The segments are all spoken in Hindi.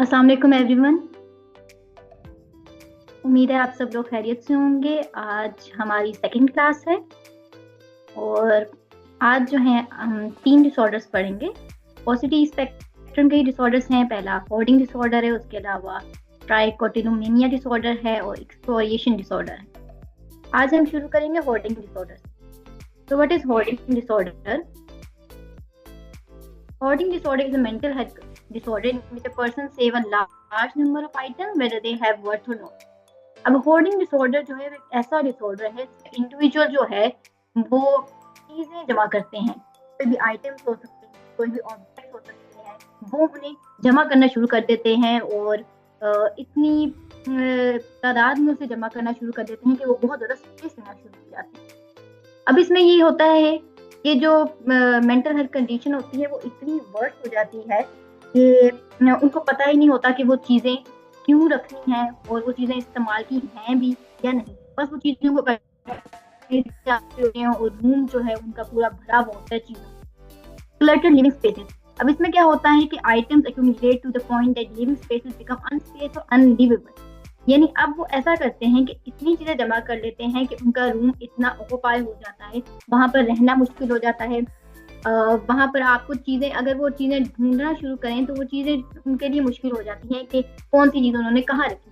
अस्सलाम वालेकुम एवरीवन। उम्मीद है आप सब लोग खैरियत से होंगे। आज हमारी सेकंड क्लास है और आज जो है हम 3 डिसऑर्डर्स पढ़ेंगे। पॉजिटिव स्पेक्ट्रम के डिसऑर्डर्स हैं। पहला होर्डिंग डिसऑर्डर है, उसके अलावा ट्राइकोटिनोमेनिया डिसऑर्डर है और एक्सप्लोरेशन डिसऑर्डर है। आज हम शुरू करेंगे होर्डिंग डिसऑर्डर। तो what is hoarding disorder? Hoarding disorder is a mental health disorder in which a person save a large number of items whether they have worth or not. अब hoarding disorder जो है एक ऐसा डिसऑर्डर है इंडिविजुअल जो है वो चीजें जमा करते हैं। कोई भी आइटम्स हो सकते हैं, कोई भी ऑब्जेक्ट हो सकते हैं, वो उन्हें जमा करना शुरू कर देते हैं और इतनी तादाद में उसे जमा करना शुरू कर देते हैं कि वो बहुत ज्यादा स्ट्रेस लेना शुरू हो जाते हैं। अब इसमें यही होता है ये जो मेंटल हेल्थ कंडीशन होती है वो इतनी वर्स हो जाती है कि उनको पता ही नहीं होता कि वो चीज़ें क्यों रखनी हैं और वो चीज़ें इस्तेमाल की हैं भी या नहीं। बस वो चीज़ों को और रूम जो है उनका पूरा भरा हुआ होता है चीज़ों। Cluttered living spaces. अब इसमें क्या होता है कि items accumulate to the point that living spaces become unspace और अनलिवेबल। यानी अब वो ऐसा करते हैं कि इतनी चीजें जमा कर लेते हैं कि उनका रूम इतना ऑक्यूपाई हो जाता है, वहां पर रहना मुश्किल हो जाता है। वहां पर आपको चीजें, अगर वो चीजें ढूंढना शुरू करें तो वो चीजें उनके लिए मुश्किल हो जाती हैं कि कौन सी चीज उन्होंने कहाँ रखी।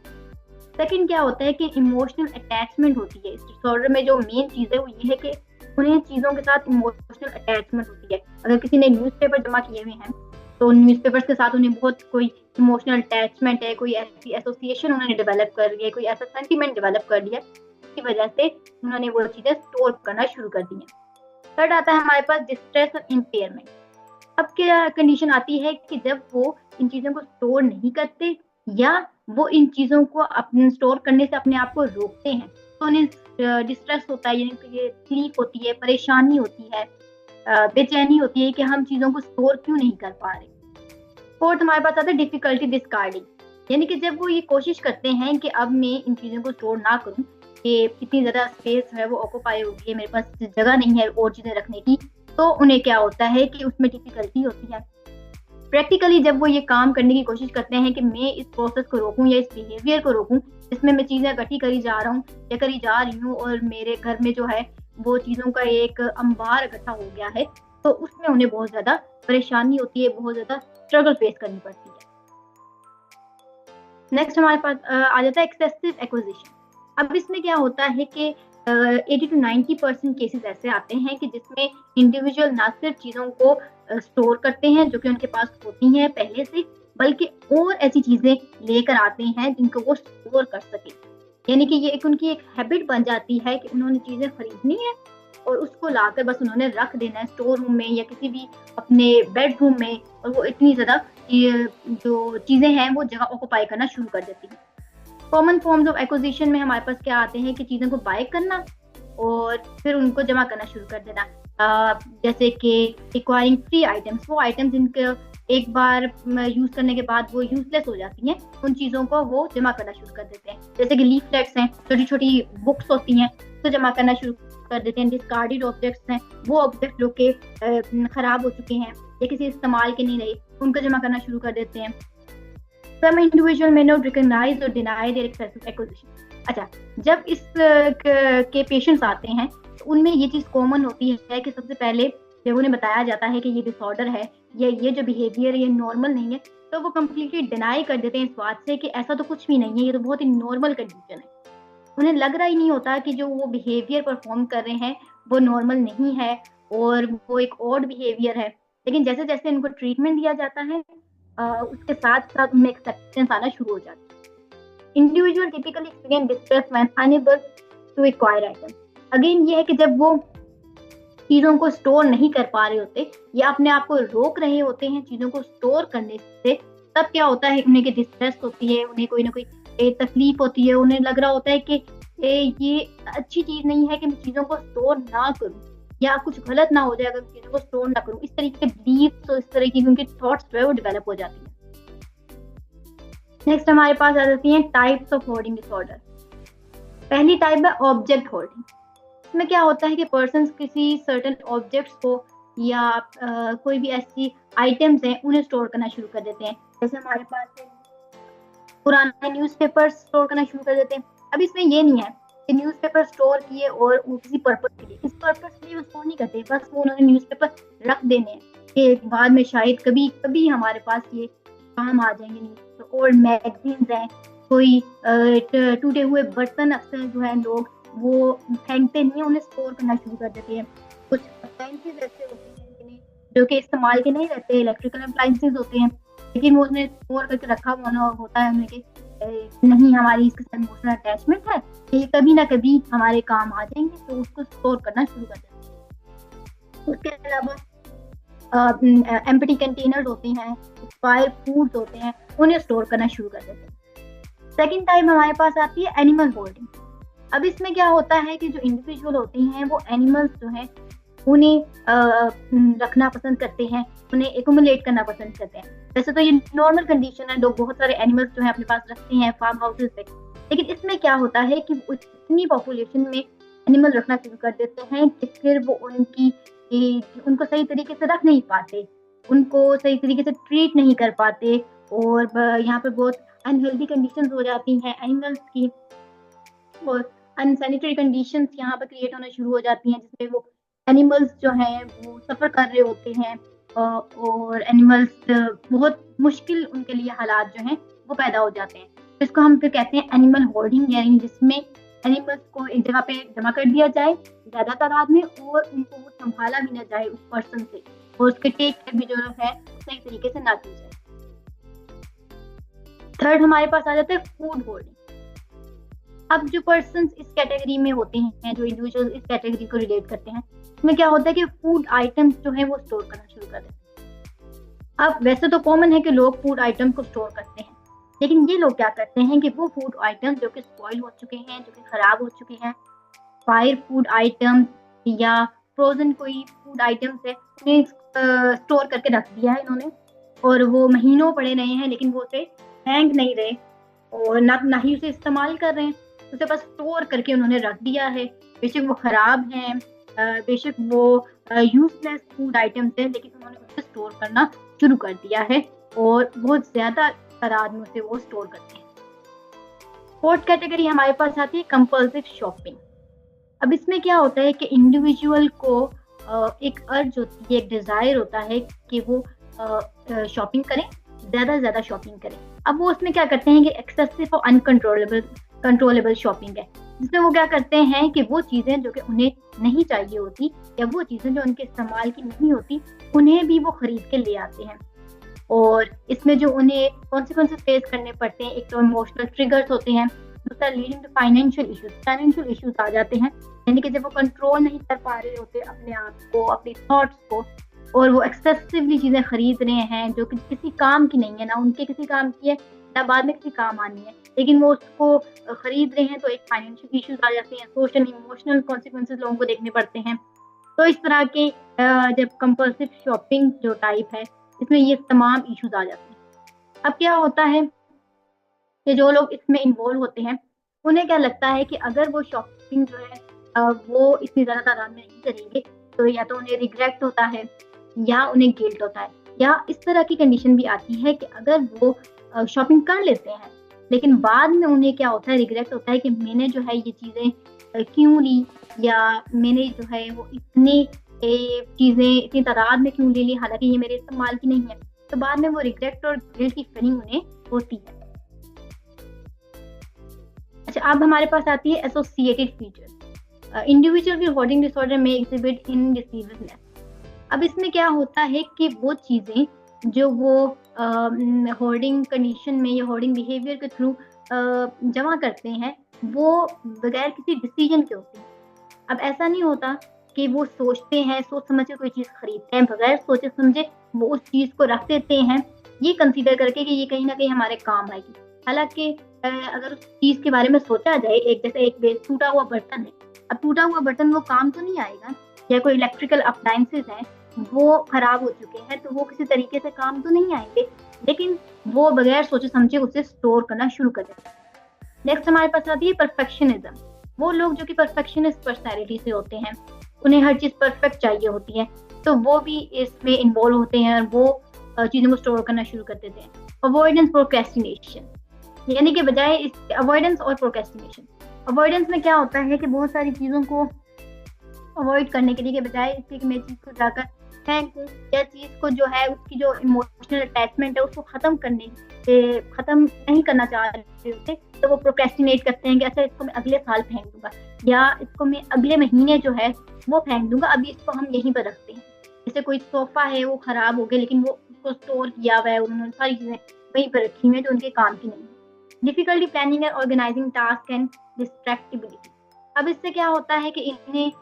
सेकंड क्या होता है कि इमोशनल अटैचमेंट होती है। इस डिसऑर्डर में जो मेन चीज है वो ये है कि उन्हें चीजों के साथ इमोशनल अटैचमेंट होती है। अगर किसी ने न्यूज़पेपर जमा किए हुए हैं तो न्यूज़पेपर्स के साथ उन्हें बहुत कोई इमोशनल अटैचमेंट है, कोई ऐसी एसोसिएशन उन्होंने डेवलप कर लिया है, कोई ऐसा सेंटीमेंट डेवलप कर लिया इसकी वजह से उन्होंने वो चीजें स्टोर करना शुरू कर दी हैं। थर्ड आता है हमारे पास डिस्ट्रेस और इम्पेयरमेंट। अब क्या कंडीशन आती है कि जब वो इन चीजों को स्टोर नहीं करते या वो इन चीजों को अपने स्टोर करने से अपने आप को रोकते हैं तो उन्हें डिस्ट्रेस होता है, यानी कि तकलीफ होती है, परेशानी होती है, बेचैनी होती है कि हम चीजों को स्टोर क्यों नहीं कर पा रहे। फोर्थ हमारे पास आता है डिफिकल्टी डिस्कार्डिंग, यानी कि जब वो ये कोशिश करते हैं कि अब मैं इन चीजों को स्टोर ना करूं कि इतनी ज्यादा स्पेस है वो ऑक्यूपाई हो गई है, मेरे पास जगह नहीं है और चीजें रखने की, तो उन्हें क्या होता है कि उसमें डिफिकल्टी होती है। प्रैक्टिकली जब वो ये काम करने की कोशिश करते हैं कि मैं इस प्रोसेस को रोकूं या इस बिहेवियर को रोकूं जिसमें मैं चीजें इकट्ठी करी जा रहा हूँ या करी जा रही हूँ और मेरे घर में जो है वो चीजों का एक अंबार इकट्ठा हो गया है, तो उसमें उन्हें बहुत ज्यादा परेशानी होती है, बहुत ज्यादा स्ट्रगल फेस करनी पड़ती है। नेक्स्ट हमारे पास आ जाता है एक्सेसिव एक्विजिशन। अब इसमें क्या होता है कि 80 to 90% केसेस ऐसे आते हैं कि जिसमें इंडिविजुअल ना सिर्फ चीज़ों को स्टोर करते हैं जो कि उनके पास होती हैं पहले से, बल्कि और ऐसी चीज़ें लेकर आते हैं जिनको वो स्टोर कर सके। यानी कि ये एक उनकी एक हैबिट बन जाती है कि उन्होंने चीज़ें खरीदनी है और उसको लाकर बस उन्होंने रख देना है स्टोर रूम में या किसी भी अपने बेडरूम में, और वो इतनी ज़्यादा जो चीज़ें हैं वो जगह ऑक्यूपाई करना शुरू कर देती हैं। कॉमन फॉर्म्स ऑफ एक्विजिशन में हमारे पास क्या आते हैं कि चीज़ों को बाय करना और फिर उनको जमा करना शुरू कर देना। जैसे कि एक्वायरिंग फ्री आइटम्स, वो आइटम्स जिनके एक बार यूज़ करने के बाद वो यूजलेस हो जाती हैं, उन चीज़ों को वो जमा करना शुरू कर देते हैं। जैसे कि लीफलेट्स हैं, छोटी छोटी बुक्स होती हैं, तो जमा करना शुरू कर देते हैं। डिस्कार्डेड ऑब्जेक्ट्स हैं, वो ऑब्जेक्ट जो कि खराब हो चुके हैं या किसी इस्तेमाल के नहीं रहे, उनको जमा करना शुरू कर देते हैं। Some individual may not recognize or deny their excessive acquisition। अच्छा, जब इस के पेशेंट्स आते हैं तो उनमें ये चीज़ कॉमन होती है कि सबसे पहले जब उन्हें बताया जाता है कि ये डिसऑर्डर है या ये जो बिहेवियर है ये नॉर्मल नहीं है, तो वो कम्प्लीटली डिनाई कर देते हैं इस बात से कि ऐसा तो कुछ भी नहीं है, ये तो बहुत ही नॉर्मल कंडीशन है। उन्हें लग रहा ही नहीं होता कि जो वो बिहेवियर परफॉर्म कर रहे हैं वो नॉर्मल नहीं है और वो एक ऑड बिहेवियर है। लेकिन जैसे जैसे उनको ट्रीटमेंट दिया जाता है उसके साथ साथ उनमें एक्सेप्टेंस आना शुरू हो जाता है। Individual typically experience distress when unable to acquire item. Again ये है कि जब वो चीज़ों को स्टोर नहीं कर पा रहे होते या अपने आप को रोक रहे होते हैं चीज़ों को स्टोर करने से, तब क्या होता है उन्हें डिस्ट्रेस होती है, उन्हें कोई ना कोई तकलीफ होती है, उन्हें लग रहा होता है कि ये अच्छी चीज़ नहीं है कि मैं चीज़ों को स्टोर ना करूँ या कुछ गलत ना हो जाए अगर चीज़ों को स्टोर ना करूँ। इस तरीके के बिलीव्स और इस तरह की उनकी थॉट्स जो है वो डेवलप हो जाती हैं। नेक्स्ट हमारे पास आ जाती हैं टाइप्स ऑफ होर्डिंग डिसऑर्डर। पहली टाइप है ऑब्जेक्ट होर्डिंग। इसमें क्या होता है कि पर्सन किसी सर्टेन ऑब्जेक्ट्स को या कोई भी ऐसी आइटम्स हैं उन्हें स्टोर करना शुरू कर देते हैं। जैसे हमारे पास पुराने न्यूज़पेपर स्टोर करना शुरू कर देते हैं। अब इसमें ये नहीं है कि न्यूज़पेपर स्टोर किए और वो किसी पर्पस के लिए, इस पर्पस के लिए वो स्टोर नहीं करते, बस वो उन्होंने न्यूज़पेपर रख देने हैं कि बाद में शायद कभी कभी हमारे पास ये काम आ जाएंगे। न्यूज़पेपर ओल्ड मैगजीन्स हैं, कोई टूटे हुए बर्तन अक्सर जो है लोग वो फेंकते नहीं है, उन्हें स्टोर करना शुरू कर देते हैं। कुछ अप्लायंसेस ऐसे होते हैं जिन्हें जो कि इस्तेमाल के नहीं रहते, इलेक्ट्रिकल अप्लायंसेस होते हैं, लेकिन वो उसने स्टोर करके रखा हुआ होता है उन्हें कि नहीं हमारी इसके साथ इमोशनल अटैचमेंट है, ये कभी ना कभी हमारे काम आ जाएंगे, तो उसको स्टोर करना शुरू कर देते हैं। उसके अलावा एम्प्टी कंटेनर्स होते हैं, एक्सपायर फूड्स होते हैं, उन्हें स्टोर करना शुरू कर देते हैं। सेकेंड टाइप हमारे पास आती है एनिमल होल्डिंग। अब इसमें क्या होता है कि जो इंडिविजुअल होते हैं वो एनिमल्स जो है उन्हें रखना पसंद करते हैं, उन्हें एक्यूमुलेट करना पसंद करते हैं। वैसे तो ये नॉर्मल कंडीशन है, लोग बहुत सारे एनिमल्स जो है अपने पास रखते हैं फार्म हाउसेस पे, लेकिन इसमें क्या होता है कि वो इतनी पॉपुलेशन में एनिमल रखना शुरू कर देते हैं कि फिर वो उनको सही तरीके से रख नहीं पाते, उनको सही तरीके से ट्रीट नहीं कर पाते, और यहाँ पे बहुत अनहेल्दी कंडीशंस हो जाती हैं एनिमल्स की, और अनसैनिटरी कंडीशंस यहाँ पर क्रिएट होना शुरू हो जाती हैं, जिसमें वो एनिमल्स जो हैं वो सफ़र कर रहे होते हैं, और एनिमल्स बहुत मुश्किल उनके लिए हालात जो हैं वो पैदा हो जाते हैं। तो इसको हम फिर कहते हैं एनिमल होल्डिंग, यानी जिसमें एनिमल्स को एक जगह पे जमा कर दिया जाए ज़्यादा तादाद में, और उनको वो संभाला भी ना जाए उस पर्सन से, और उसके टेक केयर भी जो है सही तरीके से ना की जाए। थर्ड हमारे पास आ जाता है फूड होल्डिंग। अब जो पर्सन इस कैटेगरी में होते हैं, जो इंडिविजुअल इस कैटेगरी को रिलेट करते हैं, इसमें क्या होता है कि फूड आइटम्स जो है वो स्टोर करना शुरू कर देते हैं। अब वैसे तो कॉमन है कि लोग फूड आइटम को स्टोर करते हैं, लेकिन ये लोग क्या करते हैं कि वो फूड आइटम जो कि स्पॉइल हो चुके हैं, जो कि खराब हो चुके हैं, फायर फूड आइटम या फ्रोजन कोई फूड आइटम्स है, उन्हें स्टोर करके रख दिया है इन्होंने, और वो महीनों पड़े रहे हैं, लेकिन वो उसे हैंग नहीं रहे और ना ही उसे इस्तेमाल कर रहे हैं, उसे बस स्टोर करके उन्होंने रख दिया है। बेशक वो खराब हैं, बेशक वो यूजलेस फूड आइटम्स हैं, लेकिन उन्होंने उसे स्टोर करना शुरू कर दिया है, और बहुत ज़्यादा तादाद में उसे वो स्टोर करते हैं। फोर्थ कैटेगरी हमारे पास आती है कंपल्सिव शॉपिंग। अब इसमें क्या होता है कि इंडिविजुअल को एक अर्ज होती है, एक डिज़ायर होता है कि वो शॉपिंग करें, ज़्यादा से ज़्यादा शॉपिंग करें। अब वो उसमें क्या करते हैं कि एक्सेसिव और अनकंट्रोलेबल शॉपिंग है, जिसमें वो क्या करते हैं कि वो चीज़ें जो कि उन्हें नहीं चाहिए होती, या वो चीज़ें जो उनके इस्तेमाल की नहीं होती, उन्हें भी वो खरीद के ले आते हैं, और इसमें जो उन्हें कॉन्सिक्वेंसेस फेस करने पड़ते हैं, एक तो इमोशनल ट्रिगर्स होते हैं, दूसरा लीडिंग टू फाइनेंशियल इश्यूज आ जाते हैं, यानी कि जब वो कंट्रोल नहीं कर पा रहे होते अपने आप को, अपनी थॉट्स को, और वो एक्सेसिवली चीज़ें खरीद रहे हैं जो कि किसी काम की नहीं है, ना उनके किसी काम की है, ना बाद में किसी काम आनी है, लेकिन वो उसको खरीद रहे हैं, तो एक फाइनेंशियल इश्यूज आ जाते हैं, सोशल इमोशनल कॉन्सिक्वेंसेस लोगों को देखने पड़ते हैं। तो इस तरह के जब कंपल्सिव शॉपिंग जो टाइप है, इसमें ये तमाम इश्यूज आ जाते हैं। अब क्या होता है कि जो लोग इसमें इन्वॉल्व होते हैं, उन्हें क्या लगता है कि अगर वो शॉपिंग जो है वो इतनी ज़्यादा तादाद में नहीं करेंगे, तो या तो उन्हें रिग्रेट होता है, या उन्हें गिल्ट होता है, या इस तरह की कंडीशन भी आती है कि अगर वो शॉपिंग कर लेते हैं, लेकिन बाद में उन्हें क्या होता है, रिग्रेट होता है कि मैंने जो है ये चीज़ें क्यों ली, या मैंने जो है वो इतनी चीज़ें इतनी तादाद में क्यों ले ली, हालांकि ये मेरे इस्तेमाल की नहीं है। तो बाद में वो रिग्रेट और गिल्ट की फीलिंग उन्हें होती है। अच्छा, अब हमारे पास आती है एसोसिएटेड फीचर्स। इंडिविजुअल की होर्डिंग डिसऑर्डर में एग्जिबिट इनडिसिवनेस। अब इसमें क्या होता है कि वो चीज़ें जो वो होर्डिंग कंडीशन में या होर्डिंग बिहेवियर के थ्रू जमा करते हैं, वो बगैर किसी डिसीजन के होते हैं। अब ऐसा नहीं होता कि वो सोचते हैं, सोच समझ के कोई चीज़ खरीदते हैं, बगैर सोचे समझे वो उस चीज़ को रख देते हैं, ये कंसीडर करके कि ये कहीं ना कहीं हमारे काम आएगी। हालांकि अगर उस चीज़ के बारे में सोचा जाए, एक टूटा हुआ बर्तन है, अब टूटा हुआ बर्तन वो काम तो नहीं आएगा, या कोई इलेक्ट्रिकल अप्लायंसेस हैं वो खराब हो चुके हैं, तो वो किसी तरीके से काम तो नहीं आएंगे, लेकिन वो बगैर सोचे समझे उसे स्टोर करना शुरू कर देते हैं। नेक्स्ट हमारे पास आती है परफेक्शनिज्म। वो लोग जो कि परफेक्शनिस्ट पर्सनैलिटी से होते हैं, उन्हें हर चीज़ परफेक्ट चाहिए होती है, तो वो भी इसमें इन्वॉल्व होते हैं और वो चीज़ों को स्टोर करना शुरू कर देते हैं। Avoidance procrastination. यानी कि बजाय इस अवॉइडेंस और प्रोक्रेस्टिनेशन। अवॉइडेंस में क्या होता है कि बहुत सारी चीज़ों को अवॉइड करने के लिए, के बजाय इसके कि मैं चीज़ को जाकर फेंक दूँ या चीज़ को जो है उसकी जो इमोशनल अटैचमेंट है उसको ख़त्म नहीं करना चाह रहे होते, तो वो प्रोक्रेस्टिनेट करते हैं कि अच्छा इसको मैं अगले साल फेंक दूंगा या इसको मैं अगले महीने जो है वो फेंक दूंगा, अभी इसको हम यहीं पर रखते हैं। जैसे कोई सोफा है वो खराब हो गया लेकिन वो उसको स्टोर किया हुआ है, उन्होंने सारी चीज़ें वहीं पर रखी हुई है जो उनके काम की नहीं है। Difficulty planning and organising task and distractibility. अब इससे क्या होता है कि इन्हें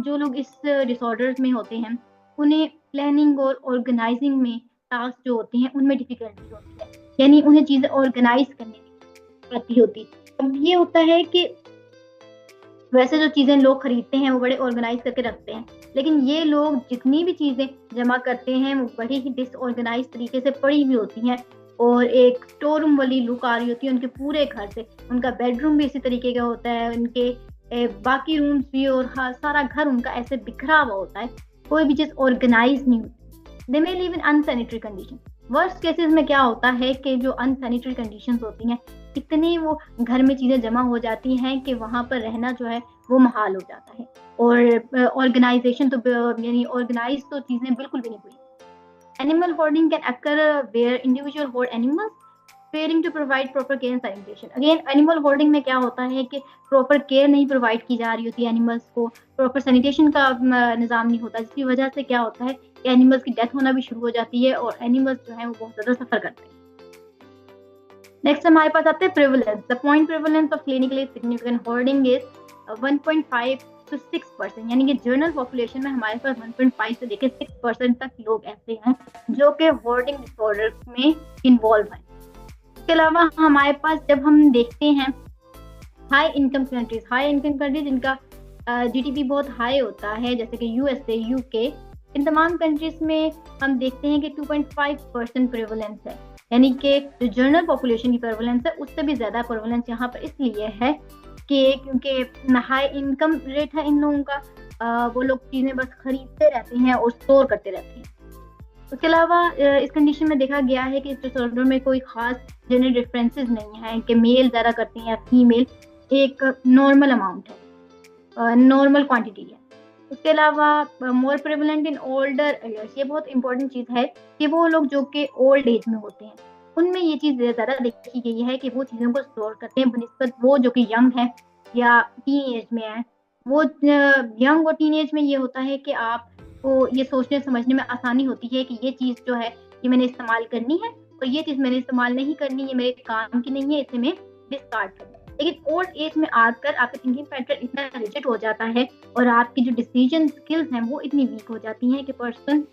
जो लोग इस डिसऑर्डर्स में होते हैं उन्हें प्लानिंग और ऑर्गेनाइजिंग में टास्क जो होते हैं उनमें डिफिकल्टी होती है, यानी उन्हें चीज़ें ऑर्गेनाइज करने में आती होती। अब ये होता है कि वैसे जो चीज़ें लोग खरीदते हैं वो बड़े ऑर्गेनाइज करके रखते हैं, लेकिन ये लोग जितनी भी चीज़ें जमा करते हैं वो बड़ी ही डिसऑर्गेनाइज तरीके से पड़ी हुई होती हैं और एक स्टोर रूम वाली लुक आ रही होती है उनके पूरे घर से। उनका बेडरूम भी इसी तरीके का होता है, उनके बाकी रूम्स भी, और हाँ, सारा घर उनका ऐसे बिखरा हुआ होता है, कोई भी चीज़ ऑर्गेनाइज नहीं होती। They may live in unsanitary condition. Worst cases में क्या होता है कि जो अनसैनिटरी कंडीशंस होती हैं, इतनी वो घर में चीज़ें जमा हो जाती हैं कि वहाँ पर रहना जो है वो मुहाल हो जाता है। और ऑर्गेनाइजेशन तो यानी ऑर्गेनाइज तो चीज़ें बिल्कुल भी नहीं हुई। Animal hoarding can occur where individual hoard animals, failing to provide proper care and sanitation. Again, animal hoarding में क्या होता है कि proper care नहीं provide की जा रही होती animals को, proper sanitation का निज़ाम नहीं होता, जिसकी वजह से क्या होता है कि animals की death होना भी शुरू हो जाती है और animals जो हैं वो बहुत ज़्यादा सफ़र करते हैं। नेक्स्ट हमारे पास आते हैं prevalence. The point prevalence of clinically significant hoarding is 1.5 to 6%, यानी कि जनरल पॉपुलेशन में हमारे पास 1.5 से लेकर 6% तक लोग ऐसे हैं जो कि होर्डिंग डिसऑर्डर में इन्वॉल्व हैं। इसके अलावा हमारे पास जब हम देखते हैं हाई इनकम कंट्रीज जिनका जीडीपी बहुत हाई होता है, जैसे कि यूएसए, यूके, इन तमाम कंट्रीज में हम देखते हैं कि 2.5% प्रेवलेंस है, यानी कि जो जनरल पॉपुलेशन की प्रेवलेंस है उससे भी ज़्यादा प्रेवलेंस यहाँ पर इसलिए है कि क्योंकि हाई इनकम रेट है इन लोगों का, वो लोग चीज़ें बस खरीदते रहते हैं और स्टोर करते रहते हैं। उसके अलावा इस कंडीशन में देखा गया है कि इस डिसऑर्डर में कोई खास जेंडर डिफरेंसेस नहीं है कि मेल ज़्यादा करते हैं या फीमेल, एक नॉर्मल अमाउंट है, नॉर्मल क्वांटिटी है। उसके अलावा मोर प्रेवलेंट इन ओल्डर एडल्ट्स, ये बहुत इंपॉर्टेंट चीज़ है कि वो लोग जो कि ओल्ड एज में होते हैं उनमें ये चीज़ ज़्यादा देखी गई है कि वो चीज़ों को स्टोर करते हैं बनिस्बत वो जो कि यंग है या टीन एज में है। वो यंग और टीन एज में ये होता है कि आपको ये सोचने समझने में आसानी होती है कि ये चीज़ जो है ये मैंने इस्तेमाल करनी है और ये चीज़ मैंने इस्तेमाल नहीं करनी, ये मेरे काम की नहीं है, इसे मैं डिस्कार्ड करूँ। लेकिन ओल्ड एज में आकर आपका थिंकिंग पैटर्न इतना रिजिड हो जाता है और आपकी जो डिसीजन स्किल्स हैं वो इतनी वीक हो जाती हैं कि पर्सन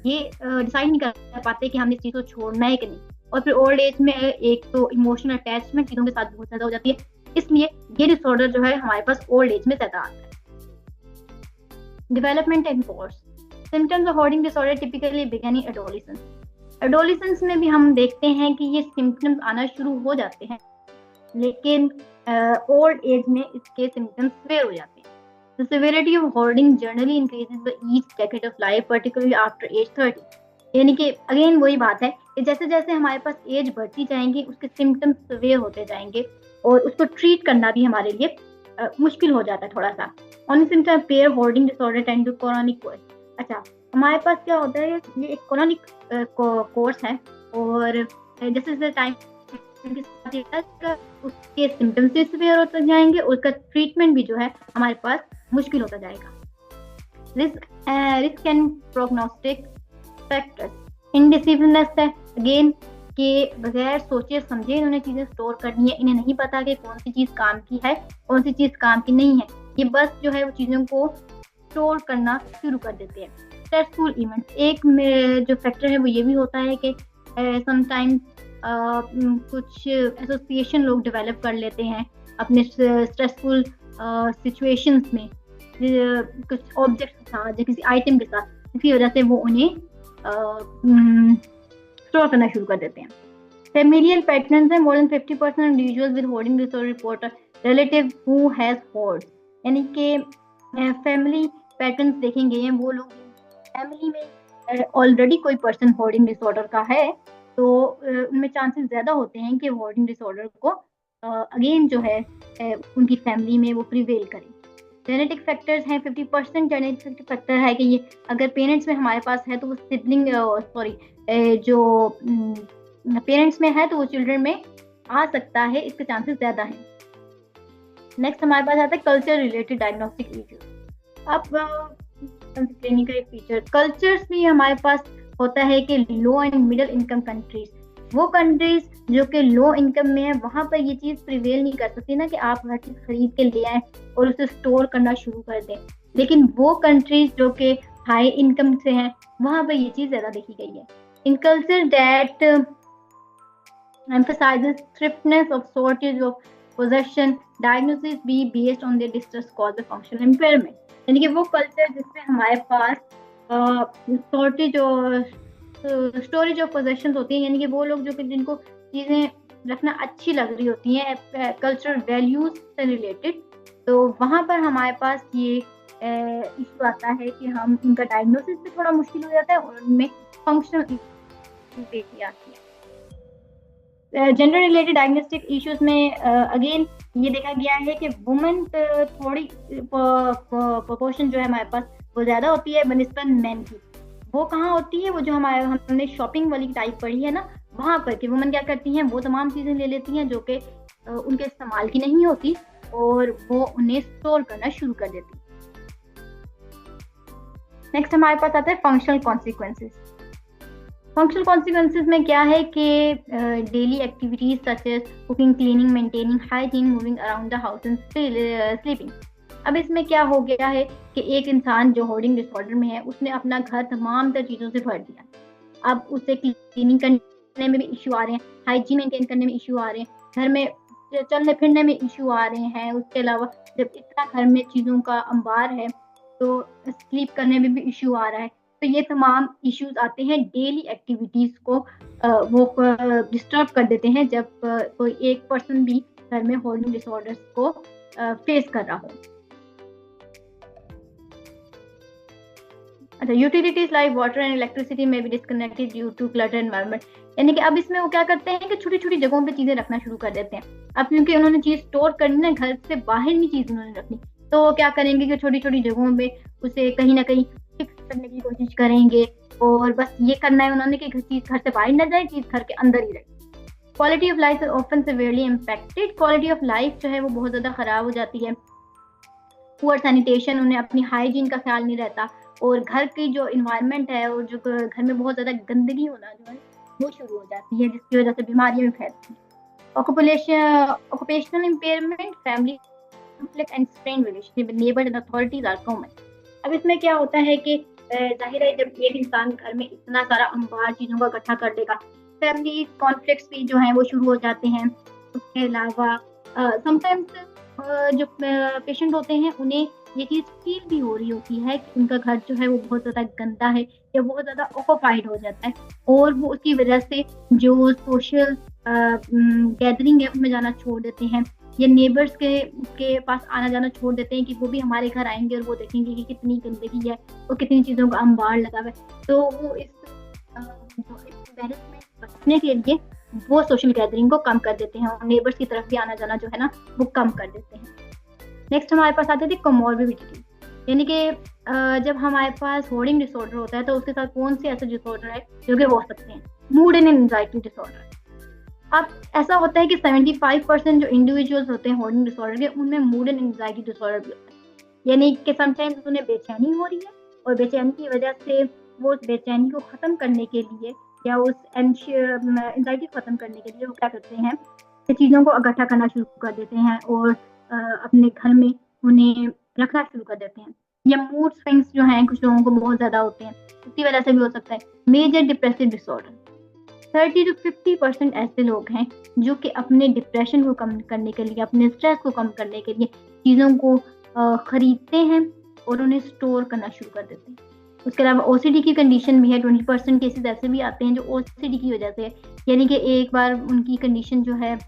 ये डिसाइड नहीं कर पाते कि हमने इस चीज़ को छोड़ना है कि नहीं। और फिर ओल्ड एज में एक तो इमोशनल अटैचमेंट चीज़ों के साथ बहुत ज़्यादा हो जाती है, इसलिए ये डिसऑर्डर जो है हमारे पास ओल्ड एज में ज़्यादा आता है। Development and course. Symptoms of hoarding disorder typically begin in adolescence. Adolescence में भी हम देखते हैं कि ये सिम्टम्स आना शुरू हो जाते हैं, लेकिन ओल्ड एज में इसके सिम्टम्स सिवियर हो जाते हैं। The severity of hoarding generally increases with each decade of life, particularly after age 30. यानी कि अगेन वही बात है कि जैसे जैसे हमारे पास एज बढ़ती जाएंगी उसके सिम्टम्स सिवियर होते जाएंगे और उसको ट्रीट करना भी हमारे लिए मुश्किल हो जाता है थोड़ा सा। On symptom pair hoarding disorder tend to chronic course. अच्छा, हमारे पास क्या होता है, ये एक क्रोनिक कोर्स है और जैसे जैसे टाइम उसके सिम्टम्स भी सिवियर होते जाएंगे, उसका ट्रीटमेंट भी जो है हमारे पास मुश्किल होता जाएगा। Risk and prognostic factors. Indisciplineness है अगेन कि बगैर सोचे समझे इन्होंने चीज़ें स्टोर करनी है, इन्हें नहीं पता कि कौन सी चीज़ काम की है कौन सी चीज़ काम की नहीं है, ये बस जो है वो चीज़ों को स्टोर करना शुरू कर देते हैं। स्ट्रेसफुल इवेंट्स, एक में जो फैक्टर है वो ये भी होता है कि समटाइम्स कुछ एसोसिएशन लोग डेवलप कर लेते हैं अपने स्ट्रेसफुल सिचुएशंस में कुछ ऑब्जेक्ट के साथ या किसी आइटम के साथ, इसी वजह से वो उन्हें स्टोर करना शुरू कर देते हैं। फेमिलियल पैटर्न्स है। More than 50% individuals with hoarding disorder report a relative who has horde, यानी कि फैमिली पैटर्न्स देखेंगे हैं वो लोग फैमिली में ऑलरेडी कोई पर्सन होर्डिंग डिसऑर्डर का है तो उनमें चांसेस ज़्यादा होते हैं कि होर्डिंग डिसऑर्डर को अगेन जो है उनकी फैमिली में वो प्रिवेल करें। जेनेटिक फैक्टर्स हैं, 50% जेनेटिक फैक्टर है कि ये अगर पेरेंट्स में हमारे पास है तो वो सिबलिंग जो पेरेंट्स में है तो वो चिल्ड्रन में आ सकता है, इसके चांसेस ज़्यादा हैं। नेक्स्ट हमारे पास आता है कल्चर रिलेटेड डायग्नोस्टिक इश्यूज। अब क्लिनिकल एक फीचर कल्चर्स भी हमारे पास होता है कि लो एंड मिडिल इनकम कंट्रीज, वो कंट्रीज जो कि लो इनकम में है वहां पर ये चीज प्रिवेल नहीं कर सकती ना कि आप हर चीज खरीद के ले आए और उसे स्टोर करना शुरू कर दें। लेकिन वो कंट्रीज जो कि हाई इनकम से हैं वहां पर ये चीज ज्यादा देखी गई है। In culture that emphasizes thriftness of shortage of possession, diagnosis be based on their distress caused by functional impairment। यानी कि वो कल्चर जिसमें हमारे पास शॉर्टेज और स्टोरेज ऑफ पोजेशंस होती हैं, यानी कि वो लोग जो कि जिनको चीज़ें रखना अच्छी लग रही होती हैं कल्चरल वैल्यूज से रिलेटेड, तो वहाँ पर हमारे पास ये इशू आता है कि हम उनका डायग्नोसिस भी थोड़ा मुश्किल हो जाता है और उनमें फंक्शनल आती है। जेंडर रिलेटेड डायग्नोस्टिक इश्यूज में अगेन ये देखा गया है कि वुमेन थोड़ी प्रोपोर्शन जो है हमारे पास वो ज़्यादा होती है बनिस्बत मैन की। वो कहाँ होती है, वो जो हमने शॉपिंग वाली टाइप पढ़ी है ना, वहाँ पर कि वुमेन क्या करती हैं, वो तमाम चीज़ें ले लेती हैं जो कि उनके इस्तेमाल की नहीं होती और वो उन्हें स्टोर करना शुरू कर देती है। नेक्स्ट हमारे पास आता है फंक्शनल कॉन्सिक्वेंसेस। फंक्शनल कॉन्सिक्वेंसेस में क्या है कि daily activities such as cooking, cleaning, maintaining hygiene, moving around the house and sleeping. अब इसमें क्या हो गया है कि एक इंसान जो होर्डिंग डिसऑर्डर में है उसने अपना घर तमाम तर चीज़ों से भर दिया। अब उसे क्लीनिंग करने में भी इशू आ रहे हैं, हाइजीन मेंटेन करने में इशू आ रहे हैं, घर में चलने फिरने में इशू आ रहे हैं। उसके अलावा जब इतना घर में चीज़ों का अंबार है तो स्लीप करने में भी इशू आ रहा है। तो ये तमाम इश्यूज आते हैं, डेली एक्टिविटीज़ को वो डिस्टर्ब कर देते हैं जब कोई एक पर्सन भी घर में होर्डिंग डिसऑर्डर्स को फेस कर रहा हो। अच्छा, utilities like water and electricity में भी disconnected due to clutter environment. यानी कि अब इसमें वो क्या करते हैं कि छोटी छोटी जगहों पे चीज़ें रखना शुरू कर देते हैं। अब क्योंकि उन्होंने चीज़ स्टोर करनी ना, घर से बाहर नहीं चीज़ उन्होंने रखनी, तो वो क्या करेंगे कि छोटी छोटी जगहों पे उसे कहीं ना कहीं फिक्स करने की कोशिश करेंगे और बस ये करना है उन्होंने कि चीज़ घर से बाहर ना जाए, चीज़ घर के अंदर ही रहे। Quality of life often severely impacted. Quality of life जो है वो बहुत ज़्यादा ख़राब हो जाती है। पुअर सैनिटेशन, उन्हें अपनी हाइजीन का ख्याल नहीं रहता और घर की जो इन्वायरमेंट है और जो घर में बहुत ज़्यादा गंदगी होना जो है वो शुरू हो जाती है, जिसकी वजह से बीमारियां भी फैलती हैं। Occupational impairment, family conflict and strain relationship with neighbours and authorities are common. अब इसमें क्या होता है कि जाहिर है जब एक इंसान घर में इतना सारा अंबार चीज़ों का इकट्ठा कर देगा, फैमिली कॉन्फ्लिक्ट्स भी जो हैं वो शुरू हो जाते हैं। उसके अलावा समटाइम्स जो पेशेंट होते हैं उन्हें ये चीज़ फील भी हो रही होती है कि उनका घर जो है वो बहुत ज़्यादा गंदा है या बहुत ज़्यादा ऑक्यूपाइड हो जाता है और वो उसकी वजह से जो सोशल गैदरिंग है उसमें जाना छोड़ देते हैं या नेबर्स के पास आना जाना छोड़ देते हैं कि वो भी हमारे घर आएंगे और वो देखेंगे कि कितनी गंदगी है और कितनी चीज़ों का अंबार लगा हुआ है। तो वो इस एम्बैरेसमेंट बचने के लिए वो सोशल गैदरिंग को कम कर देते हैं और नेबर्स की तरफ भी आना जाना जो है ना वो कम कर देते हैं। नेक्स्ट हमारे पास आती थी कोमॉर्बिडिटी, यानी कि जब हमारे पास होर्डिंग डिसऑर्डर होता है तो उसके साथ कौन से ऐसे डिसऑर्डर है जो कि हो सकते हैं, मूड एंड एंजाइटी डिसऑर्डर। अब ऐसा होता है कि 75% जो इंडिविजुअल्स होते हैं होर्डिंग डिसऑर्डर के उनमें मूड एंड एंजाइटी डिसऑर्डर भी होता है, यानी कि समटाइम्स उन्हें बेचैनी हो रही है और बेचैनी की वजह से वो उस बेचैनी को ख़त्म करने के लिए या उस एंजाइटी को ख़त्म करने के लिए वो क्या करते हैं कि चीज़ों को इकट्ठा करना शुरू कर देते हैं और अपने घर में उन्हें रखना शुरू कर देते हैं। या मूड स्विंग्स जो हैं कुछ लोगों को बहुत ज़्यादा होते हैं, उसकी वजह से भी हो सकता है। मेजर डिप्रेसिव डिसऑर्डर, 30 to 50% ऐसे लोग हैं जो कि अपने डिप्रेशन को कम करने के लिए, अपने स्ट्रेस को कम करने के लिए चीज़ों को ख़रीदते हैं और उन्हें स्टोर करना शुरू कर देते हैं। उसके अलावा ओसीडी की कंडीशन भी है, 20% केसेस ऐसे भी आते हैं जो ओसीडी की वजह से, यानी कि एक बार उनकी कंडीशन जो है,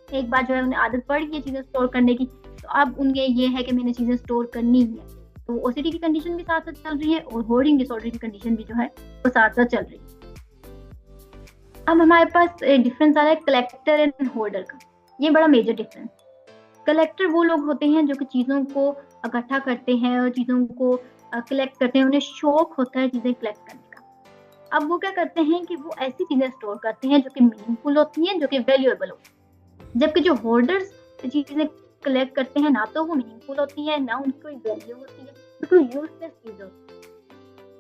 एक बार जो है उन्हें आदत पड़ गई चीज़ें स्टोर करने की, तो अब उनके ये है कि मैंने चीज़ें स्टोर करनी ही है। तो ओसीडी की कंडीशन भी साथ साथ चल रही है और होर्डिंग डिसऑर्डर की कंडीशन भी जो है वो साथ साथ चल रही है। अब हमारे पास डिफरेंस आ रहा है कलेक्टर एंड होल्डर का। ये बड़ा मेजर डिफरेंस। कलेक्टर वो लोग होते हैं जो कि चीज़ों को इकट्ठा करते हैं और चीज़ों को कलेक्ट करते हैं, उन्हें शौक होता है चीज़ें कलेक्ट करने का। अब वो क्या करते हैं कि वो ऐसी चीज़ें स्टोर करते हैं जो कि मीनिंगफुल होती हैं, जो कि वैल्यूएबल होती हैं। जबकि जो होल्डर्स चीज़ें कलेक्ट करते हैं, ना तो वो मीनिंगफुल होती है, ना उनकी कोई वैल्यू होती है, बिल्कुल यूजलेस चीज़ होती है।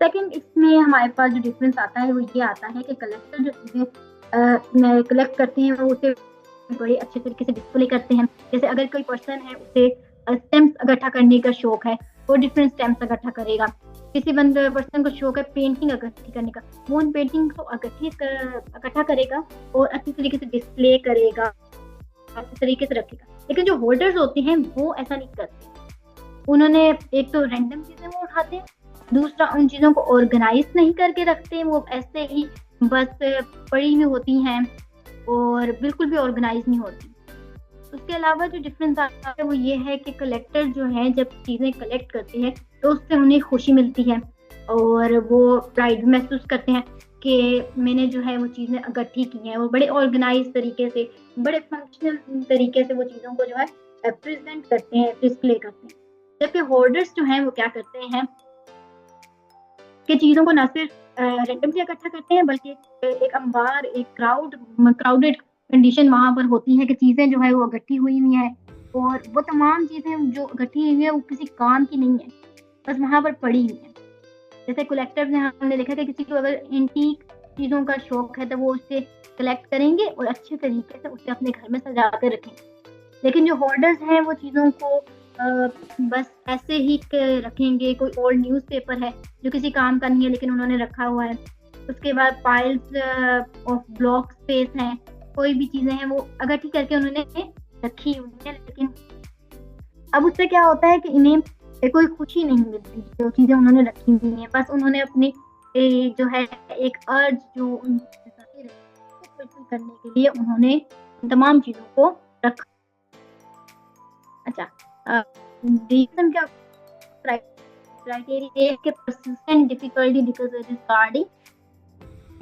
सेकंड, इसमें हमारे पास जो डिफरेंस आता है वो ये आता है कि कलेक्टर जो चीज़ें कलेक्ट करते हैं वो उसे बड़े अच्छे तरीके से डिस्प्ले करते हैं। जैसे अगर कोई पर्सन है, उसे स्टैम्प्स इकट्ठा करने का शौक है, वो डिफरेंट स्टैम्प्स इकट्ठा करेगा। किसी पर्सन को शौक है पेंटिंग इकट्ठी करने का, वो उन पेंटिंग को इकट्ठा करेगा और अच्छी तरीके से डिस्प्ले करेगा, अच्छी तरीके से रखेगा। लेकिन जो होल्डर्स होते हैं वो ऐसा नहीं करते। उन्होंने एक तो रैंडम चीज़ें वो उठाते हैं, दूसरा उन चीज़ों को ऑर्गेनाइज नहीं करके रखते, वो ऐसे ही बस पड़ी हुई होती हैं और बिल्कुल भी ऑर्गेनाइज नहीं होती। उसके अलावा जो डिफरेंस आता है वो ये है कि कलेक्टर जो है जब चीज़ें कलेक्ट करते हैं तो उससे उन्हें खुशी मिलती है और वो प्राइड महसूस करते हैं कि मैंने जो है वो चीज़ें इकट्ठी की हैं। वो बड़े ऑर्गेनाइज तरीके से, बड़े फंक्शनल तरीके से वो चीज़ों को जो है प्रेजेंट करते हैं, डिस्प्ले करते हैं। जबकि होल्डर्स जो हैं वो क्या करते हैं कि चीज़ों को ना सिर्फ रैंडमली इकट्ठा करते हैं, बल्कि एक अंबार, एक क्राउडेड कंडीशन वहाँ पर होती है कि चीज़ें जो है वो इकट्ठी हुई हुई हैं और वो तमाम चीज़ें जो इकट्ठी हुई हैं वो किसी काम की नहीं है, बस वहाँ पर पड़ी हुई हैं। जैसे कलेक्टर्स ने हमने देखा कि किसी को अगर एंटीक चीज़ों का शौक है तो वो उसे कलेक्ट करेंगे और अच्छे तरीके से उसे अपने घर में सजा कर रखेंगे। लेकिन जो होल्डर्स हैं वो चीज़ों को बस ऐसे ही रखेंगे। कोई ओल्ड न्यूज़पेपर है जो किसी काम का नहीं है लेकिन उन्होंने रखा हुआ है। उसके बाद पाइल्स ऑफ ब्लॉक स्पेस हैं, कोई भी चीज़ें हैं वो इकट्ठी करके उन्होंने रखी हुई है, लेकिन अब उससे क्या होता है कि इन्हें कोई खुशी नहीं मिलती जो चीज़ें उन्होंने रखी हुई हैं। बस उन्होंने अपनी जो है एक अर्ज जो उनके साथ रहती है उसको फुलफिल करने के लिए उन्होंने तमाम चीज़ों को रखा। अच्छा, रीज़न क्या क्राइटेरिया के persistent difficulty because discarding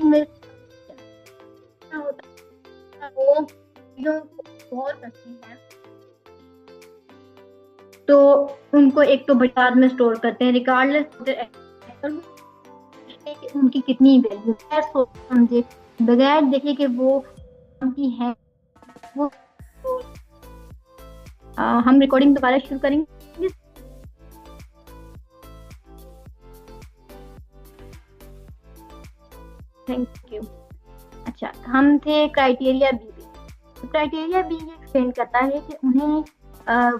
में क्या होता है, वो चीज़ों को गौर करते हैं तो उनको एक तो बाजार में स्टोर करते हैं रिगार्डलेस उनकी कितनी वैल्यू है, सोच समझे बगैर देखे कि वो उनकी है वो तो, हम रिकॉर्डिंग दोबारा शुरू करेंगे। Thank you. अच्छा, हम थे क्राइटेरिया बी पे। क्राइटेरिया बी ये एक्सप्लेन करता है कि उन्हें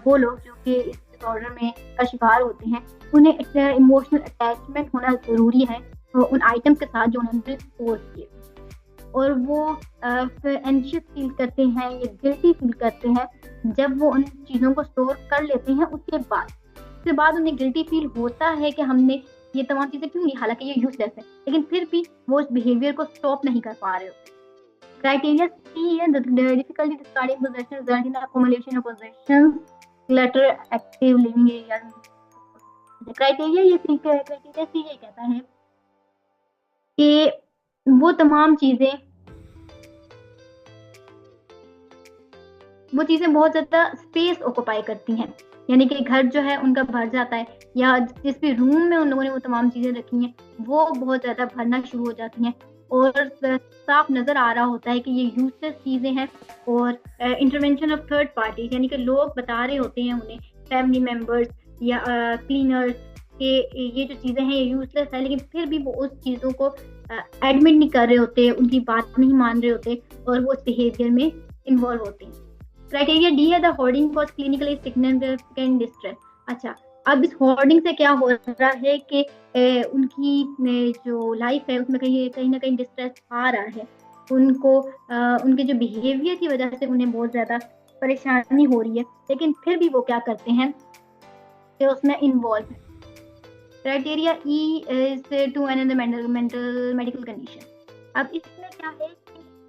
वो लोग जो कि इस डिसऑर्डर में का शिकार होते हैं उन्हें इमोशनल अटैचमेंट होना ज़रूरी है तो उन आइटम्स के साथ जो उन्होंने स्टोर किए, और वो एंशियस फील करते हैं या गिल्टी फील करते हैं जब वो उन चीज़ों को स्टोर कर लेते हैं। उसके बाद उन्हें गिल्टी फील होता है कि हमने ये तमाम चीज़ें क्यों ली, हालांकि ये यूजलेस है, लेकिन फिर भी वो उस बिहेवियर को स्टॉप नहीं कर पा रहे होते। क्राइटेरिया सी है difficulty discarding possession result in accommodation of possessions clutter active living area. Criteria C ये कहता है कि वो तमाम चीज़ें बहुत ज़्यादा स्पेस ऑक्यूपाई करती हैं, यानी कि घर जो है उनका भर जाता है, या जिस भी रूम में उन लोगों ने वो तमाम चीज़ें रखी हैं वो बहुत ज़्यादा भरना शुरू हो जाती हैं और साफ नज़र आ रहा होता है कि ये यूजलेस चीज़ें हैं। और इंटरवेंशन ऑफ थर्ड पार्टी, यानी कि लोग बता रहे होते हैं उन्हें, फैमिली मेम्बर्स या क्लीनर्स, कि ये जो चीज़ें हैं ये यूजलेस है, लेकिन फिर भी वो उस चीज़ों को एडमिट नहीं कर रहे होते, उनकी बात नहीं मान रहे होते और वो उस बिहेवियर में इन्वॉल्व होते हैं। क्राइटेरिया डी है the hoarding cause clinically significant distress. अच्छा, अब इस होर्डिंग से क्या हो रहा है कि उनकी जो लाइफ है उसमें कहीं ना कहीं डिस्ट्रेस आ रहा है, उनको उनके जो बिहेवियर की वजह से उन्हें बहुत ज़्यादा परेशानी हो रही है, लेकिन फिर भी वो क्या करते हैं कि उसमें इन्वॉल्व है। Criteria E is to an mental medical condition. अब इसमें क्या है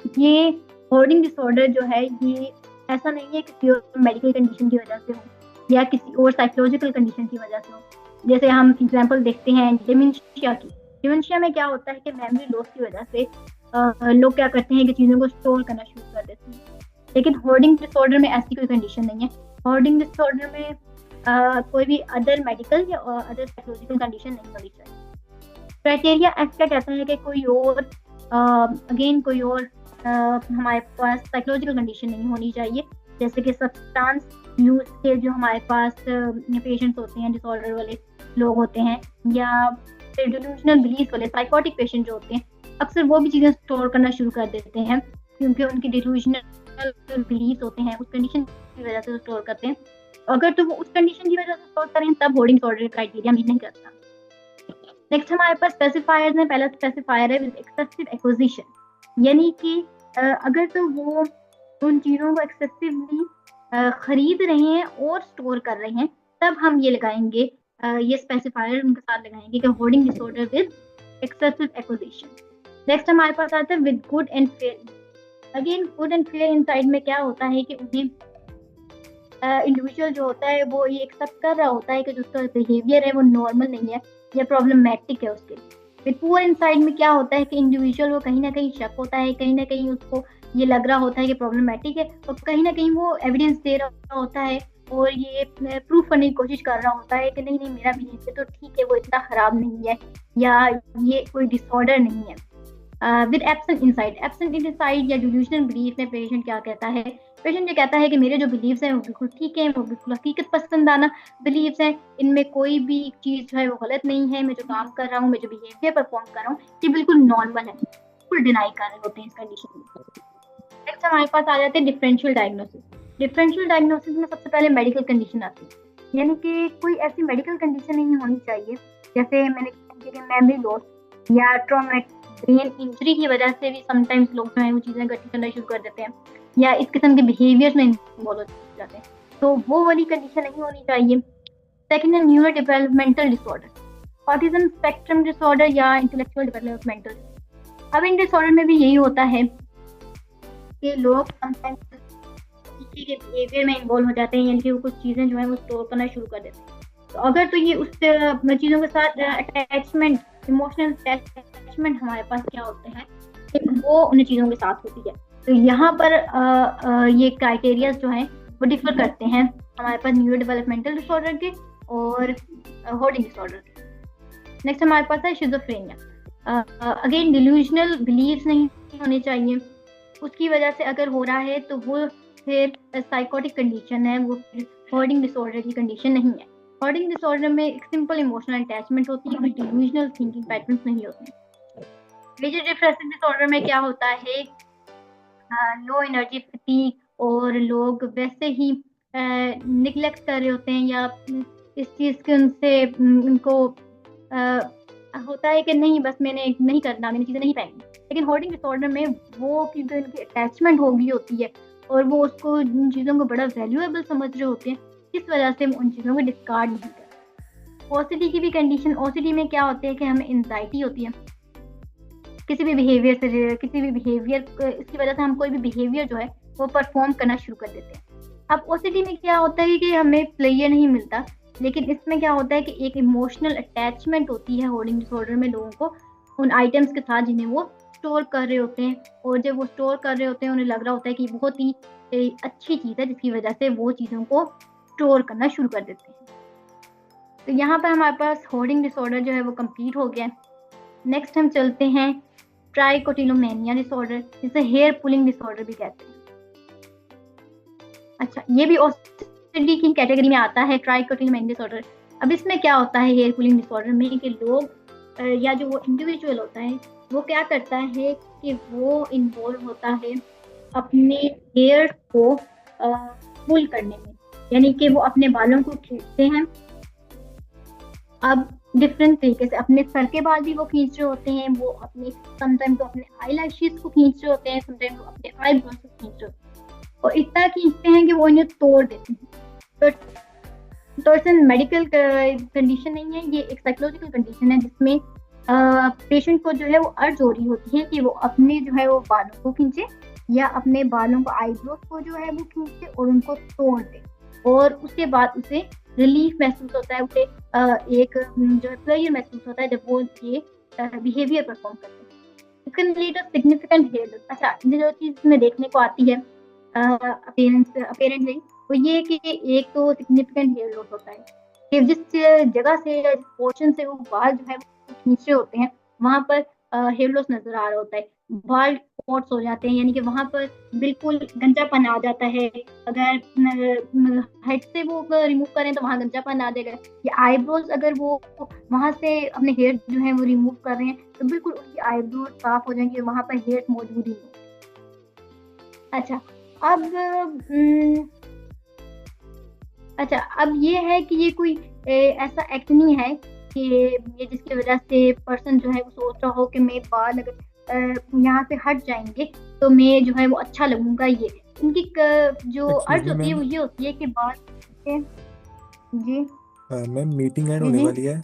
कि ये होर्डिंग डिसऑर्डर जो है ये ऐसा नहीं है किसी और मेडिकल कंडीशन की वजह से हो या किसी और साइकोलॉजिकल कंडीशन की वजह से हो। जैसे हम एग्जांपल देखते हैं डिमेंशिया की। डिमेंशिया में क्या होता है कि मेमोरी लॉस की वजह से लोग क्या करते हैं कि चीज़ों को स्टोर करना शुरू कर देते हैं। लेकिन होर्डिंग डिसऑर्डर में ऐसी कोई कंडीशन नहीं है। होर्डिंग डिसऑर्डर में कोई भी अदर मेडिकल या अदर साइकोलॉजिकल कंडीशन नहीं होनी चाहिए। क्राइटेरिया एक्ट क्या कहता है कि कोई और अगेन कोई और हमारे पास साइकोलॉजिकल कंडीशन नहीं होनी चाहिए, जैसे कि सब्सटेंस यूज के जो हमारे पास पेशेंट्स होते हैं, डिसऑर्डर वाले लोग होते हैं, या डिल्यूजनल बिलीफ वाले साइकोटिक पेशेंट जो होते हैं, अक्सर वो भी चीज़ें स्टोर करना शुरू कर देते हैं क्योंकि उनकी डिल्यूजनल बिलीफ होते हैं, उस कंडीशन की वजह से स्टोर करते हैं। अगर तो वो उस कंडीशन की वजह से स्टोर करें तब होर्डिंग डिसऑर्डर क्राइटेरिया मीट नहीं करता। नेक्स्ट हमारे पास स्पेसिफायर्स में पहला स्पेसिफायर है विद एक्सेसिव एक्विजिशन, यानी कि अगर तो वो उन चीज़ों को एक्सेसिवली खरीद रहे हैं और स्टोर कर रहे हैं, तब हम ये लगाएंगे, ये स्पेसिफायर उनके साथ लगाएंगे कि hoarding disorder with excessive acquisition. Next हमारे पास आता है with good and fair. Again good and fair inside में क्या होता है कि उन्हें इंडिविजुअल जो होता है वो ये एक्सेप्ट कर रहा होता है कि जो उसका बिहेवियर है वो नॉर्मल नहीं है या प्रॉब्लमेटिक है उसके। विद पुअर इनसाइड में क्या होता है कि इंडिविजुअल वो कहीं ना कहीं शक होता है, कहीं ना कहीं उसको ये लग रहा होता है कि प्रॉब्लमेटिक है, और कहीं ना कहीं वो एविडेंस दे रहा होता है और ये प्रूफ करने की कोशिश कर रहा होता है कि नहीं नहीं मेरा बिहेवियर तो ठीक है, वो इतना खराब नहीं है या ये कोई डिसऑर्डर नहीं है। विद एब्सेंट इनसाइड या डिल्यूजनल बिलीफ में पेशेंट क्या कहता है, पेशेंट ये कहता है कि मेरे जो बिलीव्स हैं वो बिल्कुल ठीक है, वो बिल्कुल हकीकत पसंदाना बिलीव्स हैं, इनमें कोई भी चीज़ जो है वो गलत नहीं है, मैं जो काम कर रहा हूँ, मैं जो बिहेवियर परफॉर्म कर रहा हूँ ये बिल्कुल नॉर्मल है, बिल्कुल डिनाई कर रहे होते हैं इस कंडीशन में। नेक्स्ट हमारे पास आ जाते हैं डिफरेंशियल डायग्नोसिस। डिफरेंशियल डायग्नोसिस में सबसे पहले मेडिकल कंडीशन आती है, यानी कि कोई ऐसी मेडिकल कंडीशन नहीं होनी चाहिए, जैसे मैंने कहा कि मेमोरी लॉस या ट्रॉमेटिक ब्रेन इंजरी की वजह से भी समटाइम्स लोग जो है वो चीज़ें गलती करना शुरू कर देते हैं या इस किस्म के बिहेवियर्स में इन्वॉल्व हो जाते हैं, तो वो वाली कंडीशन नहीं होनी चाहिए। सेकेंड है neuro developmental disorder, autism spectrum disorder या इंटेलेक्चुअल डेवलपमेंटल। अब इन डिसऑर्डर में भी यही होता है कि लोग समटाइम्स किसी के बिहेवियर में इन्वॉल्व हो जाते हैं, यानी कि वो कुछ चीज़ें जो है वो स्टोर करना शुरू कर देते हैं। तो अगर तो ये उस चीज़ों के साथ अटैचमेंट, इमोशनल अटैचमेंट हमारे पास क्या होते हैं कि वो उन चीज़ों के साथ होती है, तो यहाँ पर ये क्राइटेरियाज जो हैं वो डिफर करते हैं हमारे पास न्यूरो डेवलपमेंटल डिसऑर्डर के और होर्डिंग डिसऑर्डर के। नेक्स्ट हमारे पास है शिज़ोफ्रेनिया। अगेन डिल्यूजनल बिलीव्स नहीं होने चाहिए, उसकी वजह से अगर हो रहा है तो वो फिर साइकोटिक कंडीशन है, वो होर्डिंग डिसऑर्डर की कंडीशन नहीं है। होर्डिंग डिसऑर्डर में एक सिंपल इमोशनल अटैचमेंट होती है, डिल्यूजनल थिंकिंग पैटर्न्स नहीं होते हैं। मेजर डिप्रेसिव डिसऑर्डर में क्या होता है, लो एनर्जी, फटीग, और लोग वैसे ही निगलेक्ट कर रहे होते हैं या इस चीज़ के उनसे उनको होता है कि नहीं बस मैंने नहीं करना, मैंने चीज़ें नहीं पहनी। लेकिन होर्डिंग डिसऑर्डर में वो क्योंकि उनकी अटैचमेंट हो गई होती है और वो उसको उन चीज़ों को बड़ा वैल्यूएबल समझ रहे होते हैं, इस वजह से उन चीज़ों को डिस्कार्ड नहीं करते। ओसीडी की भी कंडीशन, ओसीडी में क्या होता है कि हमें एंजाइटी होती है किसी भी बिहेवियर से, किसी भी बिहेवियर इसकी वजह से हम कोई भी बिहेवियर जो है वो परफॉर्म करना शुरू कर देते हैं। अब ओसीडी में क्या होता है कि हमें प्लेयर नहीं मिलता, लेकिन इसमें क्या होता है कि एक इमोशनल अटैचमेंट होती है होर्डिंग डिसऑर्डर में लोगों को उन आइटम्स के साथ जिन्हें वो स्टोर कर रहे होते हैं, और जब वो स्टोर कर रहे होते हैं उन्हें लग रहा होता है कि बहुत ही अच्छी चीज़ है, जिसकी वजह से वो चीज़ों को स्टोर करना शुरू कर देते हैं। तो यहाँ पर हमारे पास होर्डिंग डिसऑर्डर जो है वो कंप्लीट हो गया। नेक्स्ट हम चलते हैं ट्राइकोटिलोमेनिया डिसऑर्डर, जिसे हेयर पुलिंग डिसऑर्डर भी कहते हैं। अच्छा, ये भी ओसीडी की कैटेगरी में आता है, ट्राइकोटिलोमेनिया डिसऑर्डर। अब इसमें क्या होता है हेयर पुलिंग डिसऑर्डर में कि लोग या जो वो इंडिविजुअल होता है वो क्या करता है कि वो इन्वॉल्व होता है अपने हेयर को पुल करने में, यानी कि वो अपने बालों को खींचते हैं। अब डिफरेंट तरीके से अपने सर के बाल भी वो खींच रहे होते हैं, वो अपने समटाइम तो अपने आईलैशेस को खींच रहे होते हैं, समटाइम वो अपने आईब्रोज को खींच रहे होते हैं, और इतना खींचते हैं कि वो इन्हें तोड़ देते हैं। तो इट्स मेडिकल कंडीशन नहीं है, ये एक साइकोलॉजिकल कंडीशन है जिसमें पेशेंट को जो है वो अर्ज हो रही होती है कि वो अपने जो है वो बालों को खींचे या अपने बालों को, आईब्रोज को जो है वो खींचे और उनको तोड़ दे, और उसके बाद उसे रिलीफ महसूस होता है, उसे एक जो है प्लेजर महसूस होता है जब वो ये बिहेवियर परफॉर्म करते हैं। It can lead to significant hair loss. अच्छा, जो चीज में देखने को आती है अपेरेंटली, वो ये कि एक तो सिग्निफिकेंट हेयर लॉस होता है कि जिस जगह से या जिस पोर्शन से वो बाल जो है वो खींचे होते हैं, वहां पर हेयर लॉस नजर आ रहा होता है, बाल स्पॉट्स हो जाते हैं, यानी कि वहां पर बिल्कुल गंजापन आ जाता है। अगर हेड से वो रिमूव करें तो वहां गंजापन आ जाएगा, या आईब्रोज अगर वो वहां से अपने हेयर जो है वो रिमूव कर रहे हैं तो बिल्कुल उनकी आईब्रोज साफ हो जाएंगे, वहां पर हेयर मौजूद ही नहीं। अच्छा, अब अच्छा, अब ये है कि ये कोई ऐसा एक्ट नहीं है कि ये जिसकी वजह से पर्सन जो है वो सोच रहा हो कि मेरे बाल अगर यहाँ से हट जाएंगे तो मैं जो है वो अच्छा लगूंगा। ये इनकी जो एक्सक्यूज अर्ज मी होती है मैम, वो ये होती है कि बाल जी मैम मीटिंग एंड जी होने जी वाली है,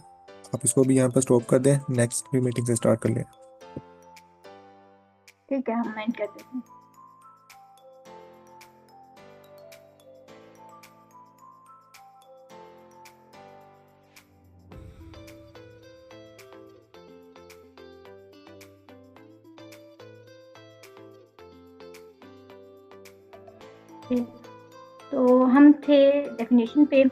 आप इसको भी यहाँ पर स्टॉप कर दें, नेक्स्ट भी मीटिंग से स्टार्ट कर लें। ठीक है, हम माइंड कर देते हैं। ठीक। तो हम थे डेफिनेशन पे।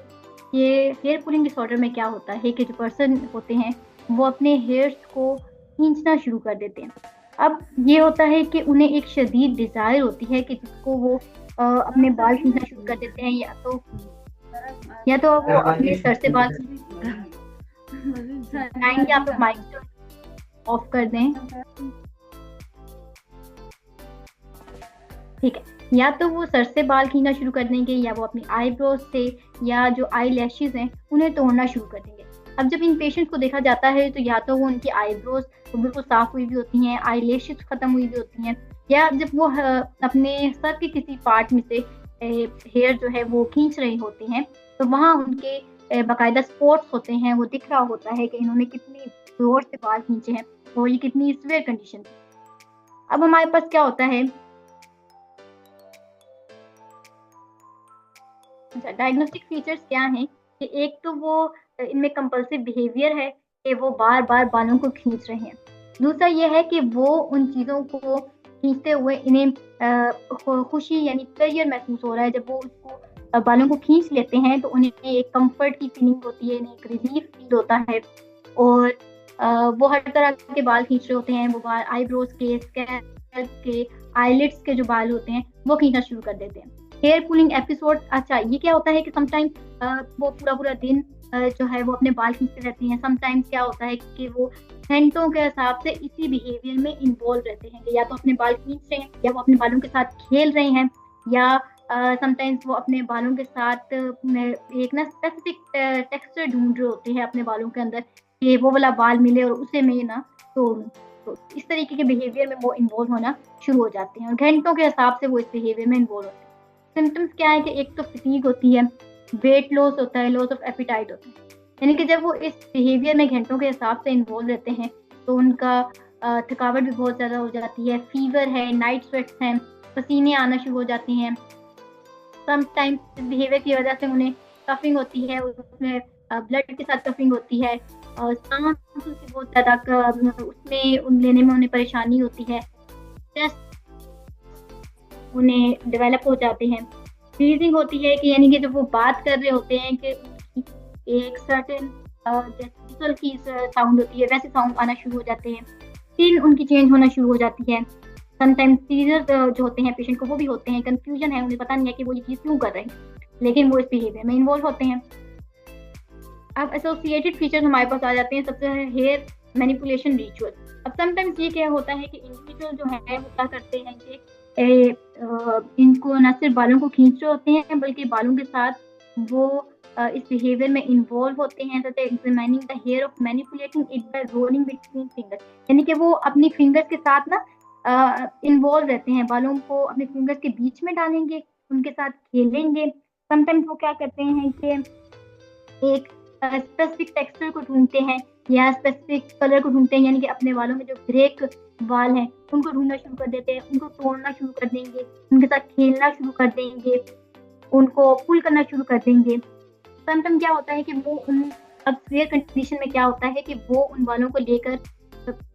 ये हेयर पुलिंग डिसऑर्डर में क्या होता है कि जो पर्सन होते हैं वो अपने हेयर्स को खींचना शुरू कर देते हैं। अब ये होता है कि उन्हें एक शदीद डिजायर होती है कि जिसको वो अपने बाल खींचना शुरू कर देते हैं, या तो वो अपने सर से बाल आएंगे। आप माइक ऑफ कर दें, ठीक है। या तो वो सर से बाल खींचना शुरू कर देंगे, या वो अपनी आईब्रोज से, या जो आई लैशेज हैं उन्हें तोड़ना शुरू कर देंगे। अब जब इन पेशेंट्स को देखा जाता है तो या तो वो उनकी आईब्रोज तो बिल्कुल साफ हुई भी होती हैं, आई लैशेज खत्म हुई भी होती हैं, या जब वो अपने सर के किसी पार्ट में से हेयर जो है वो खींच रहे होते हैं तो वहाँ उनके बाकायदा स्पॉट्स होते हैं, वो दिख रहा होता है कि इन्होंने कितनी जोर से बाल खींचे हैं और ये कितनी सीवियर कंडीशन। अब हमारे पास क्या होता है, अच्छा, डायग्नोस्टिक फीचर्स क्या हैं कि एक तो वो इनमें कंपल्सिव बिहेवियर है कि वो बार बार बालों को खींच रहे हैं। दूसरा ये है कि वो उन चीज़ों को खींचते हुए इन्हें खुशी यानी प्लेजर महसूस हो रहा है। जब वो उसको बालों को खींच लेते हैं तो उन्हें एक कंफर्ट की फीलिंग होती है, इन्हें एक रिलीफ फील होता है। और वो हर तरह के बाल खींच रहे होते हैं, वो बाल आईब्रोज के, स्कैल्प के, आईलिड्स के जो बाल होते हैं वो खींचना शुरू कर देते हैं। हेयर पुलिंग एपिसोड, अच्छा ये क्या होता है कि समटाइम वो पूरा पूरा दिन जो है वो अपने बाल खींचते रहते हैं। समटाइम्स क्या होता है कि वो घंटों के हिसाब से इसी बिहेवियर में इन्वॉल्व रहते हैं, या तो अपने बाल खींच रहे हैं, या वो अपने बालों के साथ खेल रहे हैं, या समटाइम्स वो अपने बालों के साथ एक ना स्पेसिफिक टेक्सचर ढूंढ रहे होते हैं अपने बालों के अंदर कि वो वाला बाल मिले और उसे मैं ना तोड़ूं। तो इस तरीके के बिहेवियर में वो इन्वॉल्व होना शुरू हो जाते हैं और घंटों के हिसाब से वो इस बिहेवियर में इन्वॉल्व होते हैं। सिम्टम्स क्या है कि एक तो फटीग होती है, वेट लॉस होता है, लॉस ऑफ एपिटाइट होता है। यानी कि जब वो इस बिहेवियर में घंटों के हिसाब से इन्वॉल्व रहते हैं तो उनका थकावट भी बहुत ज़्यादा हो जाती है, फीवर है, नाइट स्वेट्स हैं, पसीने आना शुरू हो जाते हैं। समटाइम्स बिहेवियर की वजह से उन्हें कफिंग होती है, उसमें ब्लड के साथ कफिंग होती है, और सांस की बहुत ज़्यादा उसमें लेने में उन्हें परेशानी होती है, चेस्ट उन्हें डेवलप हो जाते हैं। फ्रीजिंग होती है कि यानी कि जब वो बात कर रहे होते हैं कि उनकी एक सर्टेन जैसे की साउंड होती है वैसे साउंड आना शुरू हो जाते हैं। स्किन उनकी चेंज होना शुरू हो जाती है। समटाइम्स सीजर जो होते हैं पेशेंट को वो भी होते हैं, कंफ्यूजन है, उन्हें पता नहीं है कि वो ये चीज़ क्यों कर रहे हैं, लेकिन वो इस बिहेवियर में इन्वॉल्व होते हैं। अब एसोसिएटेड फीचर्स हमारे पास आ जाते हैं। सबसे हेयर मैनिपुलेशन रिचुअल। अब समटाइम्स ये क्या होता है कि इंडिविजुअल जो है वो क्या करते हैं कि इनको न सिर्फ बालों को खींच रहे होते हैं बल्कि बालों के साथ वो इस बिहेवियर में इन्वॉल्व होते हैं। Examining the hair of manipulating it by rolling between fingers, यानी कि वो अपनी फिंगर्स के साथ ना इन्वॉल्व रहते हैं, बालों को अपने फिंगर्स के बीच में डालेंगे, उनके साथ खेलेंगे। समटाइम्स वो क्या करते हैं कि एक स्पेसिफिक टेक्सचर को ढूंढते हैं या स्पेसिफिक कलर को ढूंढते हैं, यानी कि अपने बालों में जो ब्रेक बाल हैं उनको ढूंढना शुरू कर देते हैं, उनको तोड़ना शुरू कर देंगे, उनके साथ खेलना शुरू कर देंगे, उनको पुल करना शुरू कर देंगे। समटाइम क्या होता है कि वो उन अब फेयर कंडीशन में क्या होता है कि वो उन बालों को लेकर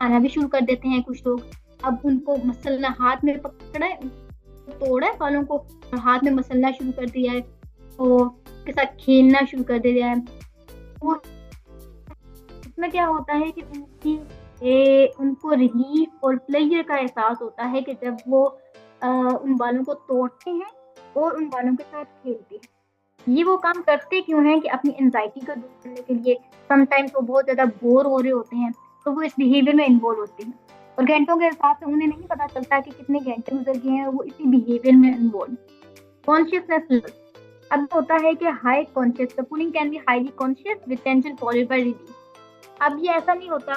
आना भी शुरू कर देते हैं कुछ लोग, अब उनको मसलना, हाथ में पकड़ा है, तोड़ा है बालों को और हाथ में मसलना शुरू कर दिया है और के साथ खेलना शुरू कर दिया है। वो इसमें क्या होता है कि उनको रिलीफ और प्लेजर का एहसास होता है कि जब वो उन बालों को तोड़ते हैं और उन बालों के साथ खेलते हैं। ये वो काम करते क्यों हैं कि अपनी एंजाइटी को दूर करने के लिए। समटाइम्स वो बहुत ज़्यादा बोर हो रहे होते हैं तो वो इस बिहेवियर में इन्वॉल्व होते हैं और घंटों के हिसाब से उन्हें नहीं पता चलता कि कितने घंटे गुजर गए हैं, वो इसी बिहेवियर में इन्वॉल्व। कॉन्शियसनेस लेवल अब होता है कि high conscious, the pulling can be highly conscious with tension followed by relief. अब ये ऐसा नहीं होता,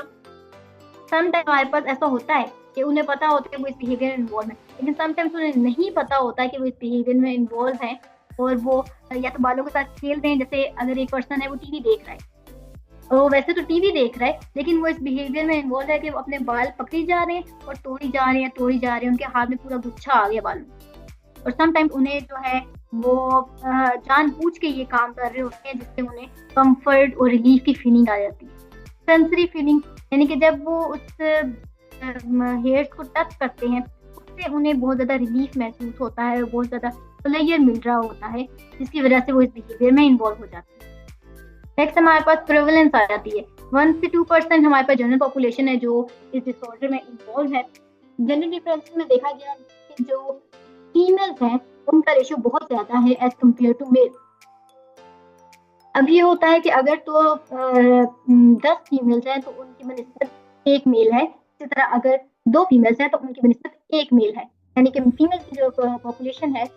समटाइम हमारे पास ऐसा होता है कि उन्हें पता होता है वो इस बिहेवियर में इन्वॉल्व है, लेकिन समटाइम्स उन्हें नहीं पता होता है कि वो इस बिहेवियर में इन्वॉल्व है और वो या तो बालों के साथ खेल रहे हैं। जैसे अगर एक पर्सन है वो टीवी देख रहा है, वो वैसे तो टीवी देख रहा है लेकिन वो इस बिहेवियर में इन्वॉल्व है कि वो अपने बाल पकड़ी जा रहे हैं और तोड़ी जा रहे हैं, उनके हाथ में पूरा गुच्छा आ गया बालों। और समटाइम्स उन्हें जो है वो जानबूझ के ये काम कर रहे होते हैं जिससे उन्हें कंफर्ट और रिलीफ की फीलिंग आ जाती है। सेंसरी फीलिंग यानी कि जब वो उस हेयर्स को टच करते हैं उससे उन्हें बहुत ज़्यादा रिलीफ महसूस होता है, बहुत ज़्यादा प्लेजर मिल रहा होता है, जिसकी वजह से वो इस बिहेवियर में इन्वॉल्व हो जाते हैं। नेक्स्ट हमारे पास प्रेवलेंस आ जाती है। 1 से 2% हमारे पास जनरल पॉपुलेशन है जो इस डिसऑर्डर में इन्वॉल्व है। जनरल डिफरेंस में देखा गया कि जो फीमेल्स हैं उनका रेशियो बहुत ज़्यादा है एज कम्पेयर टू मेल। अब ये होता है कि अगर तो 10 फीमेल्स हैं तो उनकी बनिस्बत 1 मेल है, इसी तरह अगर 2 फीमेल्स हैं तो उनकी बनिस्बत 1 मेल है, यानी कि फीमेल की जो पॉपुलेशन है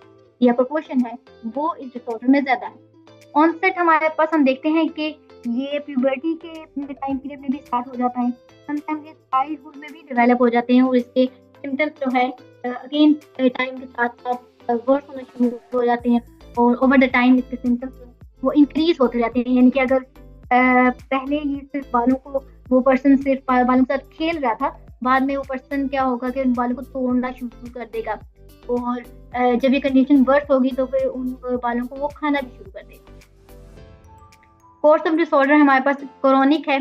या प्रोपोर्शन है वो इस डिसऑर्डर में ज़्यादा है। ऑनसेट हमारे पास हम देखते हैं कि ये प्यूबर्टी के टाइम पीरियड में भी स्टार्ट हो जाता है, समटाइम्स ये चाइल्डहुड में भी डेवलप हो जाते हैं और इसके सिम्टम्स जो है अगेन टाइम के साथ साथ वर्स होना शुरू हो जाते हैं और ओवर द टाइम इसके सिम्टम्स वो इंक्रीज होते जाते हैं। यानी कि अगर पहले ये सिर्फ बालों को वो पर्सन सिर्फ बालों के साथ खेल रहा था, बाद में वो पर्सन क्या होगा कि उन बालों को तोड़ना शुरू कर देगा और जब ये कंडीशन वर्स होगी तो फिर उन बालों को वो खाना भी शुरू कर देगा। कोर्स ऑफ डिसऑर्डर हमारे पास क्रोनिक है।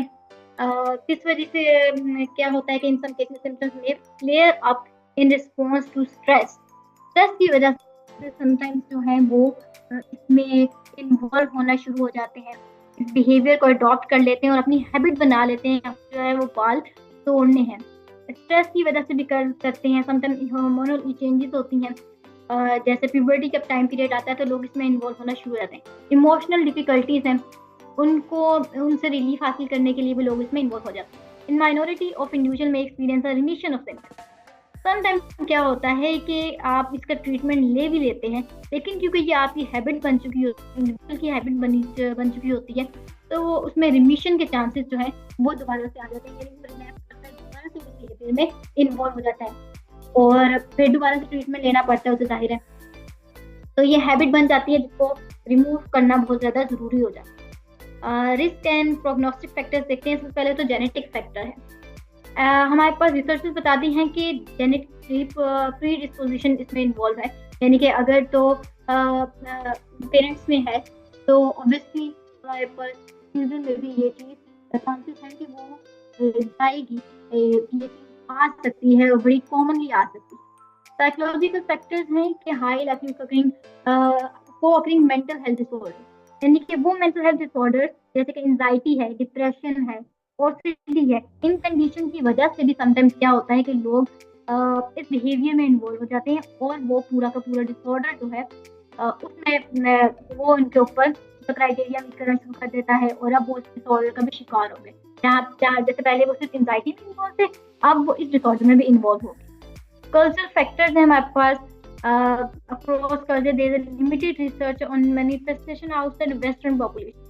किस वजह से क्या होता है कि in some cases symptoms may flare up in response to stress की वजह से समटाइम्स जो है वो इसमें इन्वॉल्व होना शुरू हो जाते हैं, इस बिहेवियर को अडॉप्ट कर लेते हैं और अपनी हैबिट बना लेते हैं जो है वो बाल तोड़ने हैं। स्ट्रेस की वजह से भी कर सकते हैं, समटाइम्स हार्मोनल चेंजेस होती हैं, जैसे प्यूबर्टी जब टाइम पीरियड आता है तो लोग इसमें इन्वॉल्व होना शुरू हो जाते हैं। इमोशनल डिफिकल्टीज हैं, उनसे रिलीफ हासिल करने के लिए भी लोग इसमें इन्वॉल्व हो जाते हैं। इन माइनॉरिटी ऑफ इंडिविजुअल में experience a remission of symptoms. Sometimes क्या होता है कि आप इसका ट्रीटमेंट ले भी लेते हैं लेकिन क्योंकि ये आपकी हैबिट बन चुकी होती है, इंडिविजुअल की हैबिट बन चुकी होती है, तो उसमें रिमिशन के चांसेस जो है वो दोबारा से आ जाते हैं, यानी दोबारा से उस बिहेवियर में इन्वॉल्व हो जाता है और फिर दोबारा से ट्रीटमेंट लेना पड़ता है, उसे जाहिर है। तो ये हैबिट बन जाती है जिसको रिमूव करना बहुत ज़्यादा ज़रूरी हो जाता है। रिस्क एंड प्रोग्नोस्टिक फैक्टर्स देखते हैं। सबसे पहले तो जेनेटिक फैक्टर है। हमारे पास रिसर्चेस बताती हैं कि जेनेटिक प्री डिस्पोजिशन इसमें इन्वॉल्व है, यानी कि अगर तो पेरेंट्स में है तो ऑब्वियसली हमारे पास चिल्ड्रन में भी ये चीज़ चांसेस हैं कि वो जाएगी, ये चीज़ आ सकती है और बड़ी कॉमनली आ सकती है। साइकोलॉजिकल फैक्टर्स हैं कि high likelihood co-occurring mental health disorder, यानी कि वो मेंटल हेल्थ डिसऑर्डर जैसे कि एंजाइटी है, डिप्रेशन है, ओसीडी है, इन कंडीशन की वजह से भी समटाइम्स क्या होता है कि लोग इस बिहेवियर में इन्वॉल्व हो जाते हैं और वो पूरा का पूरा डिसऑर्डर जो है उसमें वो उनके ऊपर क्राइटेरिया मीट करना शुरू कर देता है और अब वो इस डिसऑर्डर का भी शिकार हो गए। जहाँ जैसे पहले वो सिर्फ एंजाइटी में इन्वॉल्व थे, अब वो इस डिसऑर्डर में भी इन्वॉल्व हो गए। कल्चरल फैक्टर्स हैं हमारे पास across culture, there is limited research on manifestation outside western population.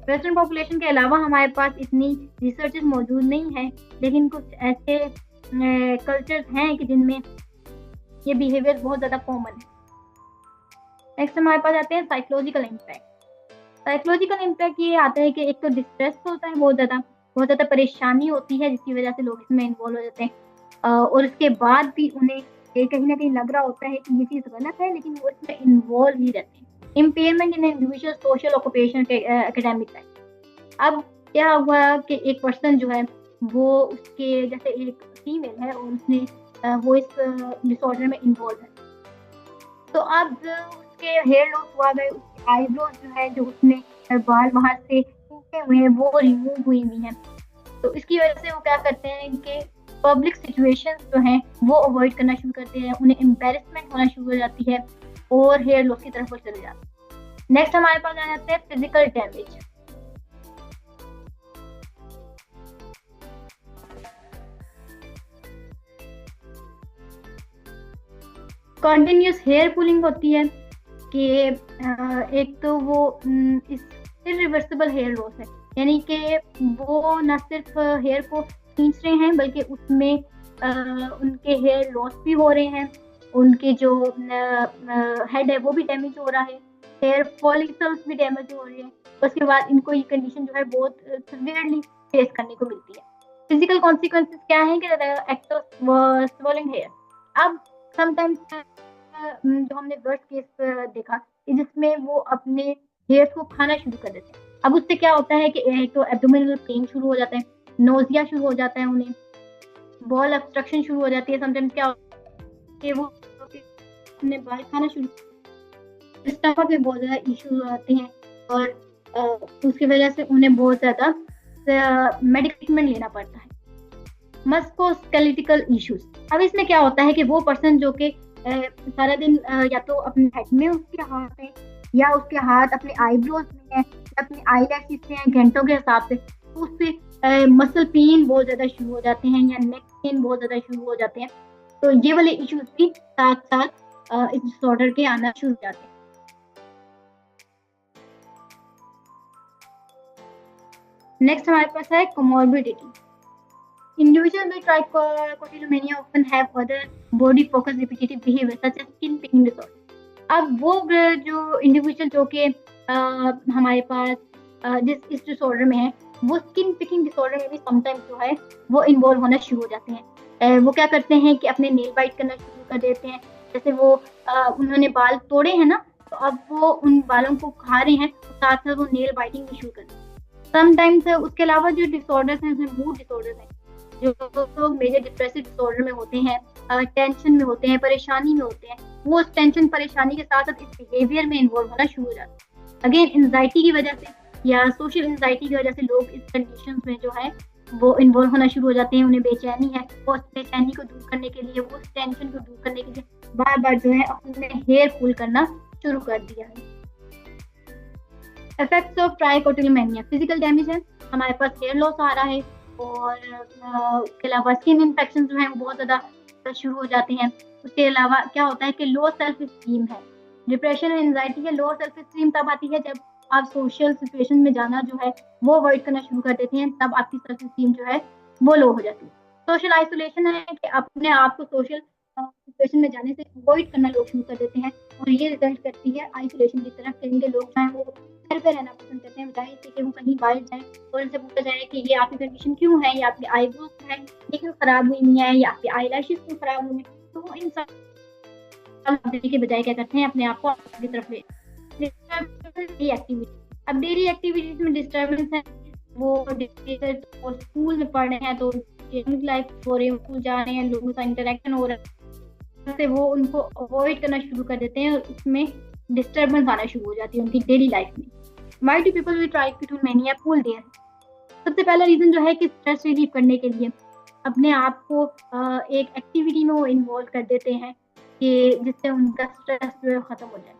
Western population के अलावा हमारे पास इतनी रिसर्चेस मौजूद नहीं है, लेकिन कुछ ऐसे कल्चर्स हैं कि जिनमें ये बिहेवियर बहुत ज़्यादा कॉमन है। नेक्स्ट हमारे पास आते हैं साइकोलॉजिकल इम्पैक्ट। साइकोलॉजिकल इम्पैक्ट ये आता है कि एक तो डिस्ट्रेस होता है, बहुत ज़्यादा परेशानी होती है जिसकी वजह से लोग इसमें इन्वॉल्व हो जाते हैं और उसके बाद भी उन्हें कहीं ना कहीं लग रहा होता है कि ये चीज़ गलत है लेकिन वो इसमें इन्वॉल्व ही रहते हैं। Impairment in individual social occupation academic life. अब क्या हुआ कि एक पर्सन जो है वो उसके जैसे एक फीमेल है और उसने वो इस डिसऑर्डर में इन्वॉल्व है, तो अब उसके हेयर लॉस हुआ है, उसके आईब्रोज जो है, जो उसने बाल वहां से टूटे हुए हैं वो रिमूव हुई हुई हैं। तो इसकी वजह से वो क्या करते हैं कि पब्लिक सिचुएशंस जो हैं वो अवॉइड करना शुरू करते हैं, उन्हें एम्बेरसमेंट होना शुरू हो जाती है और हेयर लॉस की तरफ वो चले जाते हैं। नेक्स्ट हमारे पास आ जाते हैं physical damage. Continuous hair pulling होती है कि एक तो वो इस इरिवर्सिबल हेयर लॉस है, यानी कि वो न सिर्फ हेयर को खींच रहे हैं बल्कि उसमें उनके हेयर लॉस भी हो रहे हैं, उनके जो हेड है वो भी डैमेज हो रहा है, हेयर फॉलिकल्स भी डैमेज हो रहे हैं। उसके बाद इनको ये कंडीशन जो है बहुत सिवियरली फेस करने को मिलती है। फिजिकल कॉन्सिक्वेंसेस क्या है कि एक्ट ऑफ स्वेलिंग हेयर। अब समटाइम्स जो हमने वर्स्ट केस देखा कि जिसमें वो अपने हेयर्स को खाना शुरू कर देते हैं। अब उससे क्या होता है कि एक तो एब्डोमिनल पेन शुरू हो जाता है, नोजिया शुरू हो जाता है, उन्हें बॉल ऑब्स्ट्रक्शन शुरू हो जाती है। समटाइम्स क्या होता है कि वो अपने बाल खाना शुरू, स्टमक में बहुत ज्यादा इश्यूज आते हैं और उसकी वजह से उन्हें बहुत ज्यादा मेडिकेमेंट लेना पड़ता है। Musculoskeletal issues. अब इसमें क्या होता है कि वो पर्सन जो कि सारा दिन या तो अपने हेड में उसके हाथ है या उसके हाथ अपने आईब्रोज में है या अपने आईलैशेस में है घंटों के हिसाब से, तो उससे मसल पेन बहुत ज्यादा शुरू हो जाते हैं या नेक पेन बहुत ज्यादा शुरू हो जाते हैं। तो ये वाले इश्यूज भी साथ साथ इस डिसऑर्डर के आना शुरू हो जाते हैं। नेक्स्ट हमारे पास है comorbidity. Individuals with trichotillomania often have other body focused repetitive behavior such as skin picking disorder. अब वो जो इंडिविजुअल जो कि हमारे पास इस डिसऑर्डर में है, वो स्किन पिकिंग डिसऑर्डर में भी समटाइम्स जो है वो इन्वॉल्व होना शुरू हो जाते हैं। वो क्या करते हैं कि अपने नेल बाइट करना शुरू कर देते हैं। जैसे वो उन्होंने बाल तोड़े हैं ना, तो अब वो उन बालों को खा रहे हैं, साथ साथ वो नेल बाइटिंग भी शुरू कर देते हैं। समटाइम्स उसके अलावा जो डिसऑर्डर्स हैं उसमें मूड डिसऑर्डर्स हैं, जो लोग मेजर डिप्रेसिव डिसऑर्डर में होते हैं, टेंशन में होते हैं, परेशानी में होते हैं, वो उस टेंशन परेशानी के साथ साथ इस बिहेवियर में इन्वॉल्व होना शुरू हो जाता है। अगेन एंजाइटी की वजह से या सोशल एंजाइटी की वजह से लोग इस कंडीशंस में जो है वो इन्वॉल्व होना शुरू हो जाते हैं। उन्हें बेचैनी है, वो उस बेचैनी को दूर करने के लिए, वो उस टेंशन को दूर करने के लिए बार बार जो है अपने हेयर पुल करना शुरू कर दिया है। Effects of trichotillomania. Physical damage है, हमारे पास हेयर लॉस आ रहा है और उसके अलावा स्किन इन्फेक्शन जो है वो बहुत ज़्यादा शुरू हो जाते हैं। उसके अलावा क्या होता है कि लो सेल्फ स्टीम है। डिप्रेशन और एंजाइटी है, लो सेल्फ स्टीम तब आती है जब आप सोशल सिचुएशन में जाना जो है वो अवॉइड करना शुरू कर देते हैं, तब आपकी सेल्फ स्टीम जो है वो लो हो जाती है। सोशल आइसोलेशन है कि अपने आप को सोशल सिचुएशन में जाने से अवॉइड करना लोग शुरू कर देते हैं और ये रिजल्ट करती है आइसोलेशन की तरफ। कहीं लोग जो है वो घर पे रहना पसंद करते हैं, बजाय इससे कि वो कहीं बाहर जाए और उनसे पूछा जाए कि ये आपकी कंडीशन क्यों है, या आपकी आईब्रोज है ये क्यों खराब हुई नहीं है, या आपकी आईलैशेस क्यों खराब हुई है। तो वो इन सब देने के बजाय क्या करते हैं, अपने आप को आगे तरफ ले एक्टिविटी। अब डेली एक्टिविटीज में डिस्टर्बेंस है, वो स्कूल में पढ़ रहे हैं तो लाइफ हो रही है, स्कूल जा रहे हैं, लोगों का इंटरेक्शन हो रहा है, से वो उनको अवॉइड करना शुरू कर देते हैं और उसमें डिस्टर्बेंस आना शुरू हो जाती है उनकी डेली लाइफ में। Why do people with trichotillomania pull their hair? सबसे पहला रीजन जो है कि स्ट्रेस रिलीव करने के लिए अपने आप को एक एक्टिविटी में वो इन्वॉल्व कर देते हैं कि जिससे उनका स्ट्रेस जो है खत्म हो जाए।